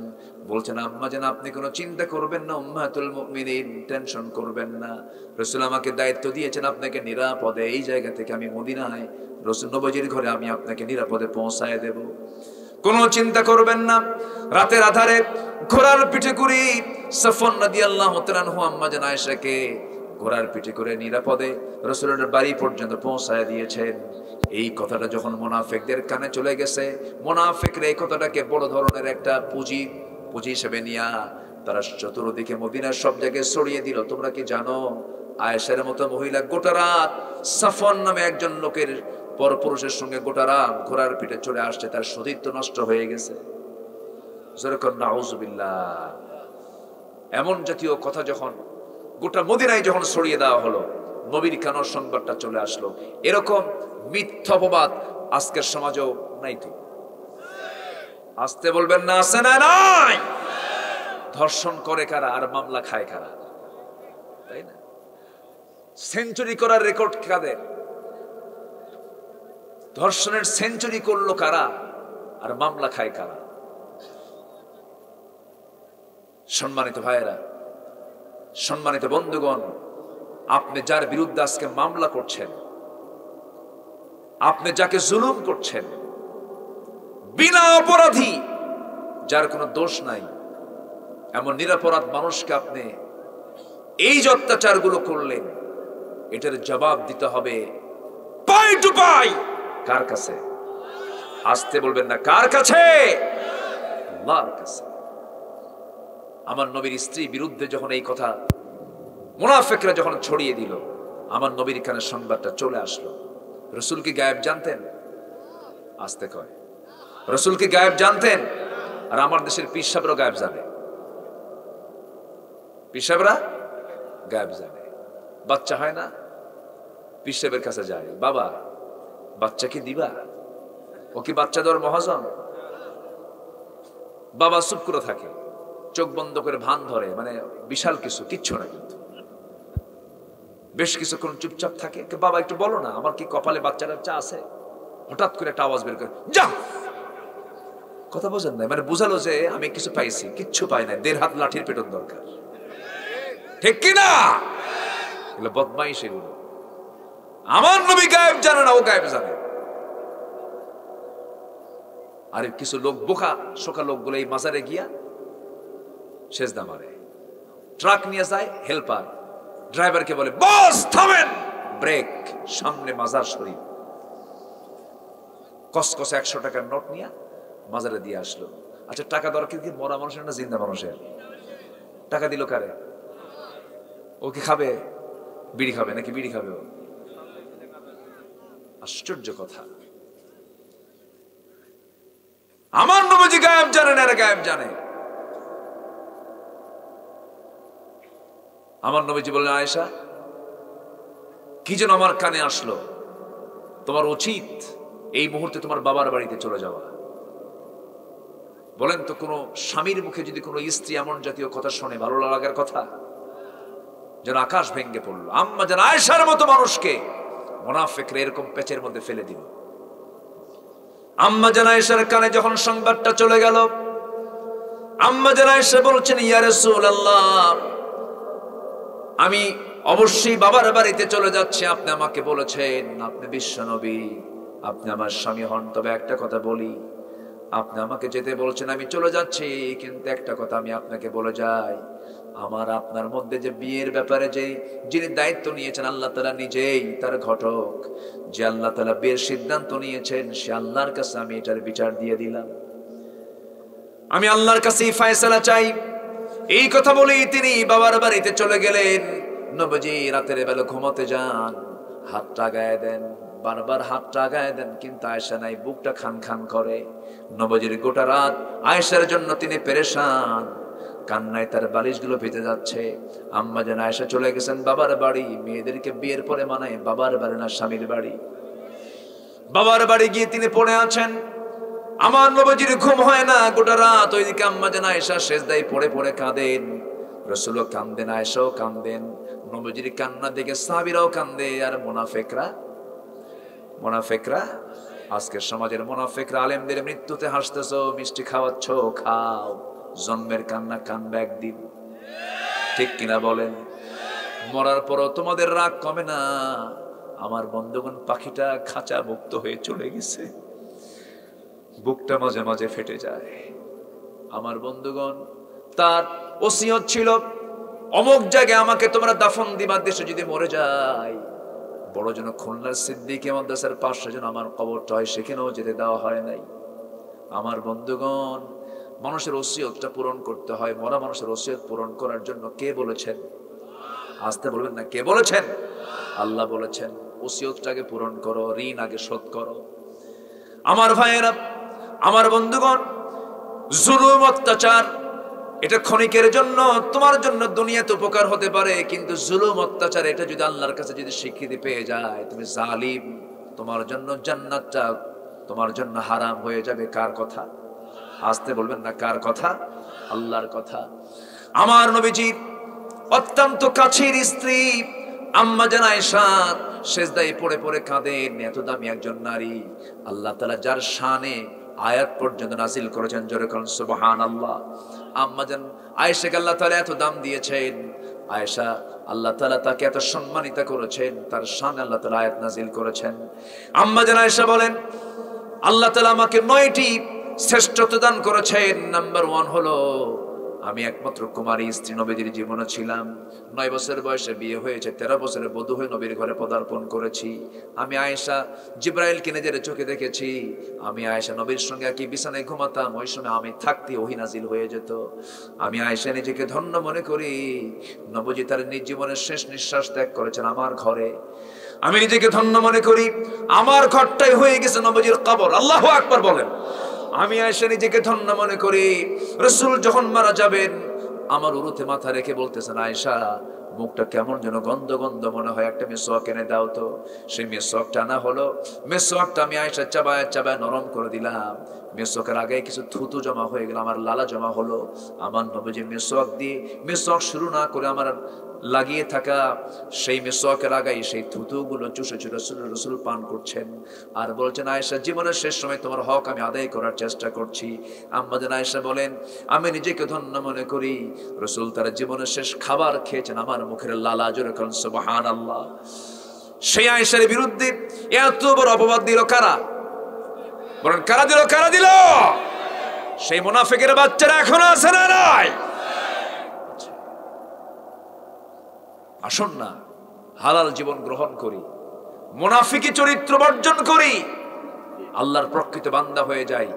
বলছেন, আম্মা জান আপনি কোনো চিন্তা করবেন না, উম্মাহাতুল মুমিনিন, টেনশন করবেন না। রাসূল আমাকে দায়িত্ব দিয়েছেন আপনাকে নিরাপদে এই জায়গা থেকে আমি মদিনায় রাসূল নবীজির ঘরে আমি আপনাকে নিরাপদে পৌঁছায় দেব। কোনো চিন্তা করবেন না। রাতের আধারে ঘোড়ার পিঠে করে সাফওয়ান রাদিয়াল্লাহু তাআলা আনহু আম্মা জান আয়েশাকে ঘোড়ার পিঠে করে নিরাপদে রাসূলের বাড়ি পর্যন্ত পৌঁছায় দিয়েছেন। এই কথাটা যখন মুনাফিকদের কানে চলে গেছে, মুনাফিকরা এই কথাটাকে বড় ধরনের একটা পুঁজি হিসেবে নিয়া তারা চতুর্দিকে মদিনার সব জায়গায় ছড়িয়ে দিল। তোমরা কি জানো, আয়েশার মতো মহিলা গোটা রাত সাফওয়ান নামে একজন লোকের পরপুরুষের সঙ্গে গোটা রাত ঘোড়ার পিঠে চলে আসছে, তার সতীত্ব নষ্ট হয়ে গেছে। নাউযুবিল্লাহ। এমন জাতীয় কথা যখন গোটা মদিনায় যখন ছড়িয়ে দেওয়া হলো, নবীর কানের সংবাদটা চলে আসলো। এরকম মিথ্যা অপবাদ আজকের সমাজেও নাই তো? আসতে বলবেন না, আছে না? নাই। ধর্ষণ করে কারা আর মামলা খায় কারা? তাই না? সেঞ্চুরি করার রেকর্ড কাদের? ধর্ষণের সেঞ্চুরি করলো কারা আর মামলা খায় কারা? সম্মানিত ভাইয়েরা, সম্মানিত বন্ধুগণ, আপনি যার বিরুদ্ধে আজকে মামলা করছেন, আপনি যাকে জুলুম করছেন, বিনা অপরাধী, যার কোনো দোষ নাই, এমন নিরপরাধ মানুষকে আপনি এই যে অত্যাচারগুলো করলেন, এটার জবাব দিতে হবে পাই টু পাই। কার কাছে? আসতে বলবেন না, কার কাছে? আল্লাহর কাছে। আমার নবীর স্ত্রী বিরুদ্ধে যখন এই কথা মুনাফিকরা যখন ছড়িয়ে দিল, আমার নবীর কানে সংবাদটা চলে আসলো। রাসূল কি গায়েব জানতেন? আসতে কয়, রাসূল কি গায়েব জানতেন? আর আমার দেশের পীর সাহেবরা গায়েব জানে। পীর সাহেবরা গায়েব জানে। বাচ্চা হয় না, পীর সাহেবের কাছে যায়, বাবা বাচ্চা কি দিবা? ও কি বাচ্চা দেওয়ার মহাজন? বাবা চুপ করে থাকে, চোখ বন্ধ করে ভান ধরে, মানে বিশাল কিচ্ছু না, কিন্তু বেশ কিছুক্ষণ চুপচাপ থাকে। বাবা একটু বলো না, আমার কি কপালে বাচ্চা আছে? হঠাৎ করে একটা আওয়াজ বের করে, যা। কথা বোঝেন না? মানে বুঝালো যে আমি কিছু পাইছি, কিচ্ছু পাই না, 1.5 হাত লাঠির পেটন দরকার। ঠিক কিনা? এগুলো বদমাইশ। এগুলো আমার নবী গায়েব জানে না, ও গায়েব জানে। আর কিছু লোক বোকা শোকা লোকগুলো এই মাজারে গিয়া সেজদা মারে। ট্রাক নিয়ে যায়, হেল্পার ড্রাইভারকে বলে, বস থামেন, ব্রেক, সামনে মাজার শরীফ। কসকসে 100 টাকার নোট নিয়ে মাজারে দিয়ে আসলো। আচ্ছা, টাকা দরকার কি মরা মানুষের না জিন্দা মানুষের? টাকা দিল কারে? ও কি খাবে? বিড়ি খাবে নাকি? বিড়ি খাবে ও? আশ্চর্য কথা। আমার নবীজি গায়েব জানেন, এরা গায়েব জানে। আমার নবীজি বললেন, আয়েশা কি যেন আমার কানে আসলো, তোমার উচিত এই মুহূর্তে তোমার বাবার বাড়িতে চলে যাওয়া। বলেন তো, কোন স্বামীর মুখে যদি কোনো স্ত্রী এমন জাতীয় কথা শোনে, ভালো লাগার কথা? যেন আকাশ ভেঙ্গে পড়লো। আম্মা যেন আয়েশার মতো মানুষকে মুনাফিকরা এরকম পেচের মধ্যে ফেলে দিল। আম্মা যেন আয়েশার কানে যখন সংবাদটা চলে গেল, আম্মা যেন আয়েশা বলছেন, ইয়া রাসূলুল্লাহ, আমি অবশ্যই বাবার বাড়িতে চলে যাচ্ছি। আপনি আমাকে বলেছেন, আপনি বিশ্ব নবী, আপনি আমার স্বামী হন। তবে একটা কথা বলি, আপনি আমাকে যেতে বলছেন, আমি চলে যাচ্ছি, কিন্তু একটা কথা আমি আপনাকে বলে যাই, আমার আপনার মধ্যে যে বিয়ের ব্যাপারে যিনি দায়িত্ব নিয়েছেন, আল্লাহ তাআলা নিজেই তার ঘটক। যে আল্লাহ তাআলা বিয়ের সিদ্ধান্ত নিয়েছেন, সে আল্লাহর কাছে আমি এটার বিচার দিয়ে দিলাম। আমি আল্লাহর কাছে ফয়সালা চাই। এই কথা বলেই তিনি বাবার বাড়িতে চলে গেলেন। নবীজি রাতের বেলা ঘুমাতে যান, হাতটা গায়ে দেন, বারবার হাতটা গায়ে দেন, কিন্তু আয়েশা নাই, বুকটা খান খান করে। নবীজির গোটা রাত আয়েশার জন্য তিনি পেরেশান, কান্নায় তার বালিশগুলো ভেজে যাচ্ছে। আম্মা যেন আয়েশা চলে গেছেন বাবার বাড়ি। মেয়েদেরকে বিয়ের পরে মানায় বাবার বাড়ি না স্বামীর বাড়ি। বাবার বাড়ি গিয়ে তিনি পড়ে আছেন। আমার নবীজির ঘুম হয় না গোটা রাত। ওইদিকে আম্মা যেন আয়েশা সেজদায় পড়ে পড়ে কাঁদেন, রাসূলও কাঁদেন, আয়েশাও কাঁদেন। নবীজির কান্না দেখে সাহাবীরাও কাঁদে। আর মুনাফিকরা আজকের সমাজের মুনাফিকরা আলেমদের মৃত্যুতে হাসতেছো, মিষ্টি খাওয়াচ্ছ, খাও, জন্মের কান্না কানবে একদিন। ঠিক কিনা বলেন? মরার পরও তোমাদের রাগ কমে না। আমার বন্ধুগণ, পাখিটা খাঁচা মুক্ত হয়ে চলে গেছে, বুকটা মাঝে মাঝে ফেটে যায়। আমার বন্ধুগণ, তার ওসিয়ত ছিল, অমুক জায়গায় আমাকে তোমরা দাফন দিবা, দেশে যদি মরে যায়। বড় যেন খুলনার সিদ্দিকী মাদ্রাসার পাশে যেন আমার কবরটা হয়, সেখানেও যেতে দেওয়া হয় নাই। আমার বন্ধুগণ, মানুষের ওসিয়তটা পূরণ করতে হয়। মরা মানুষের ওসিয়ত পূরণ করার জন্য কে বলেছেন? আসতে বলবেন না, কে বলেছেন? আল্লাহ বলেছেন, ওসিয়তটাকে পূরণ করো, ঋণ আগে শোধ করো। আমার ভাইয়েরা, আমার বন্ধুগণ, জুলুম অত্যাচার এটা ক্ষণিকের জন্য, তোমার জন্য দুনিয়াতে উপকার হতে পারে, কিন্তু জুলুম অত্যাচার এটা যদি আল্লাহর কাছে যদি স্বীকৃতি পেয়ে যায়, তুমি জালিম, তোমার জন্য জান্নাতটা তোমার জন্য হারাম হয়ে যাবে। কার কথা? আসতে বলবেন না, কার কথা? আল্লাহর কথা। আমার নবীজির অত্যন্ত কাছের স্ত্রী আম্মা জান আয়েশা সেজদায় পড়ে পড়ে কাঁদেন। এত দামি একজন নারী, আল্লাহ তাআলা যার শানে আয়াত পর্যন্ত নাজিল করেছেন, জোরে বলুন সুবহানাল্লাহ। আম্মা জান আয়েশাকে আল্লাহ তাআলা এত দাম দিয়েছেন। আয়েশা, আল্লাহ তাআলা তাকে এত সম্মানিত করেছেন, তার শানে আল্লাহ তাআলা আয়াত নাজিল করেছেন। আম্মা জান আয়েশা বলেন, আল্লাহ তাআলা আমাকে 9টি শ্রেষ্ঠত্ব দান করেছেন। নাম্বার 1 হলো, আমি একমাত্র কুমারী স্ত্রী নবীজির জীবনে ছিলাম। 9 বছর বয়সে বিয়ে হয়েছে, 13 বছরে বধূ হয়ে নবীর ঘরে পদার্পণ করেছি। আমি আয়েশা জিবরাইলকে নিজের চোখে দেখেছি। আমি আয়েশা নবীর সঙ্গে একই বিছানায় ঘুমাতাম। ওই সময় আমি থাকতে ওহী নাজিল হয়ে যেত। আমি আয়েশা নিজেকে ধন্য মনে করি, নবীজি তার নিজ জীবনের শেষ নিঃশ্বাস ত্যাগ করেছেন আমার ঘরে। আমি নিজেকে ধন্য মনে করি, আমার ঘরটাই হয়ে গেছে নবীজির কবর। আল্লাহু আকবার বলেন। আমি আয়েশা নিজেকে ধন্য মনে করি, রাসূল যখন মারা যাবেন আমার উরুতে মাথা রেখে বলতেছেন, আয়েশা মুখটা কেমন যেন গন্ধ গন্ধ মনে হয়, একটা মেসওয়াক এনে দাও তো। সেই মেসওয়াকটা আনা হলো। মেসওয়াকটা আমি আয়েশা চাবায় চাবায় নরম করে দিলাম। মেসওয়াকের আগে কিছু থুতু জমা হয়ে গেল, আমার লালা জমা হলো। আমার নবীজি মেসওয়াক দিয়ে, মেসওয়াক শুরু না করে আমার লাগিয়ে থাকা সেই মেসওয়াকের আগাই সেই থুতুগুলো চুষে চুষে রাসূল পান করছেন। আর বলছেন, আয়েশা জীবনের শেষ সময় তোমার হক আমি আদায় করার চেষ্টা করছি। আম্মা জান আয়েশা বলেন, আমি নিজেকে ধন্য মনে করি, রাসূল তার জীবনের শেষ খাবার খেয়েছেন আমার মুখের লালা। জোরে বলুন সুবহানাল্লাহ। সেই আয়েশার বিরুদ্ধে এত বড় অপবাদ দিল কারা? বলেন, কারা দিল? কারা দিল? সেই মুনাফিকের বাচ্চারা এখনো আছে না নাই? আসুন না হালাল জীবন গ্রহণ করি, মুনাফিকি চরিত্র বর্জন করি, আল্লাহর প্রকৃত বান্দা হয়ে যাই।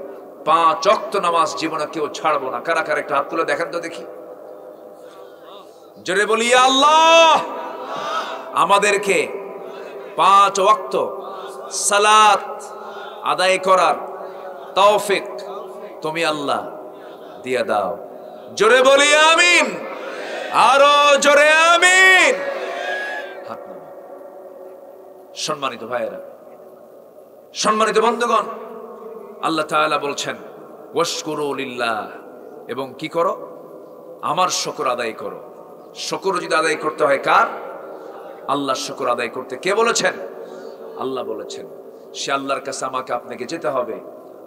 5 ওয়াক্ত নামাজ জীবনে কেউ ছাড়বো না। কারা কারা একটা হাত তুলে দেখেন তো দেখি। জোরে বলি ইয়া আল্লাহ। আমাদেরকে 5 ওয়াক্ত সালাত আদায় করার তৌফিক তুমি আল্লাহ দিয়ে দাও। জোরে বলি আমিন, আরো জোরে আমিন। সম্মানিত ভাইয়েরা, সম্মানিত বন্ধুগণ, আল্লাহ তাআলা বলছেন ওয়াশকুরু লিল্লাহ, এবং কি করো? আমার শুকর আদায় করো। শুকর যদি আদায় করতে হয় কার? আল্লাহর শুকর আদায় করতে কে বলেছেন? আল্লাহ বলেছেন। সে আল্লাহর কাছে আমাকে আপনাকে যেতে হবে।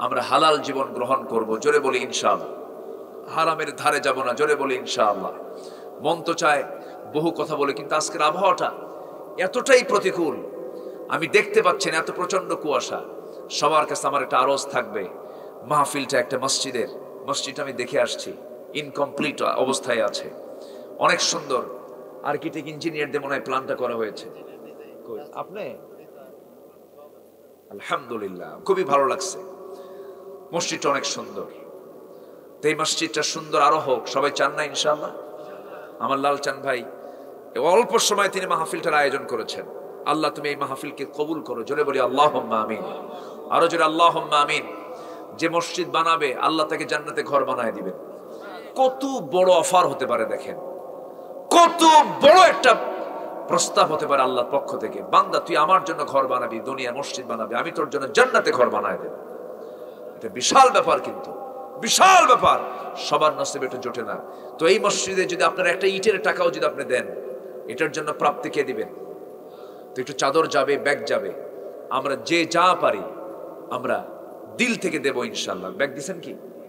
আমরা হালাল জীবন গ্রহণ করব। জোরে বলি ইনশাআল্লাহ। হারামের ধারে যাব না। জোরে বলি ইনশাআল্লাহ। মন তো চায় বহু কথা বলে, কিন্তু আজকের আবহাওয়াটা এতটাই প্রতিকূল, আমি দেখতে পাচ্ছি না, এত প্রচন্ড কুয়াশা। সবার কাছে আমার একটা আরজ থাকবে, মাহফিলটা একটা মসজিদের, মসজিদটা আমি দেখে আসছি, ইনকমপ্লিট অবস্থায় আছে। অনেক সুন্দর আর্কিটেক্ট ইঞ্জিনিয়ারদের মনে হয় প্ল্যানটা করা হয়েছে। আপনি আলহামদুলিল্লাহ, খুবই ভালো লাগছে। মসজিদটা অনেক সুন্দর। তো এই মসজিদটা সুন্দর আরো হোক, সবাই চান না ইনশাআল্লাহ? আমার লালচান ভাই অল্প সময় তিনি মাহফিলটার আয়োজন করেছেন। আল্লাহ তুমি এই মাহফিলকে কবুল করো। জোরে বলি আল্লাহুম্মা আমিন, আরো জোরে আল্লাহুম্মা আমিন। যে মসজিদ বানাবে আল্লাহ তাকে জান্নাতে ঘর বানায় দিবেন। কত বড় অফার হতে পারে দেখেন, কত বড় একটা প্রস্তাব হতে পারে আল্লাহর পক্ষ থেকে। বান্দা তুই আমার জন্য ঘর বানাবি, দুনিয়ার মসজিদ বানাবি, আমি তোর জন্য জান্নাতে ঘর বানায় দেব। এটা বিশাল ব্যাপার, কিন্তু বিশাল ব্যাপার। সবার নসিবে এটা জোটে না। তো এই মসজিদে যদি আপনার একটা ইটের টাকাও যদি আপনি দেন, এটার জন্য প্রাপ্তি কে দিবেন? তো একটু চাদর যাবে, ব্যাগ যাবে। আমরা যে যা পারি আমরা দিল থেকে দেব ইনশাআল্লাহ। ব্যাগ দিছেন কি?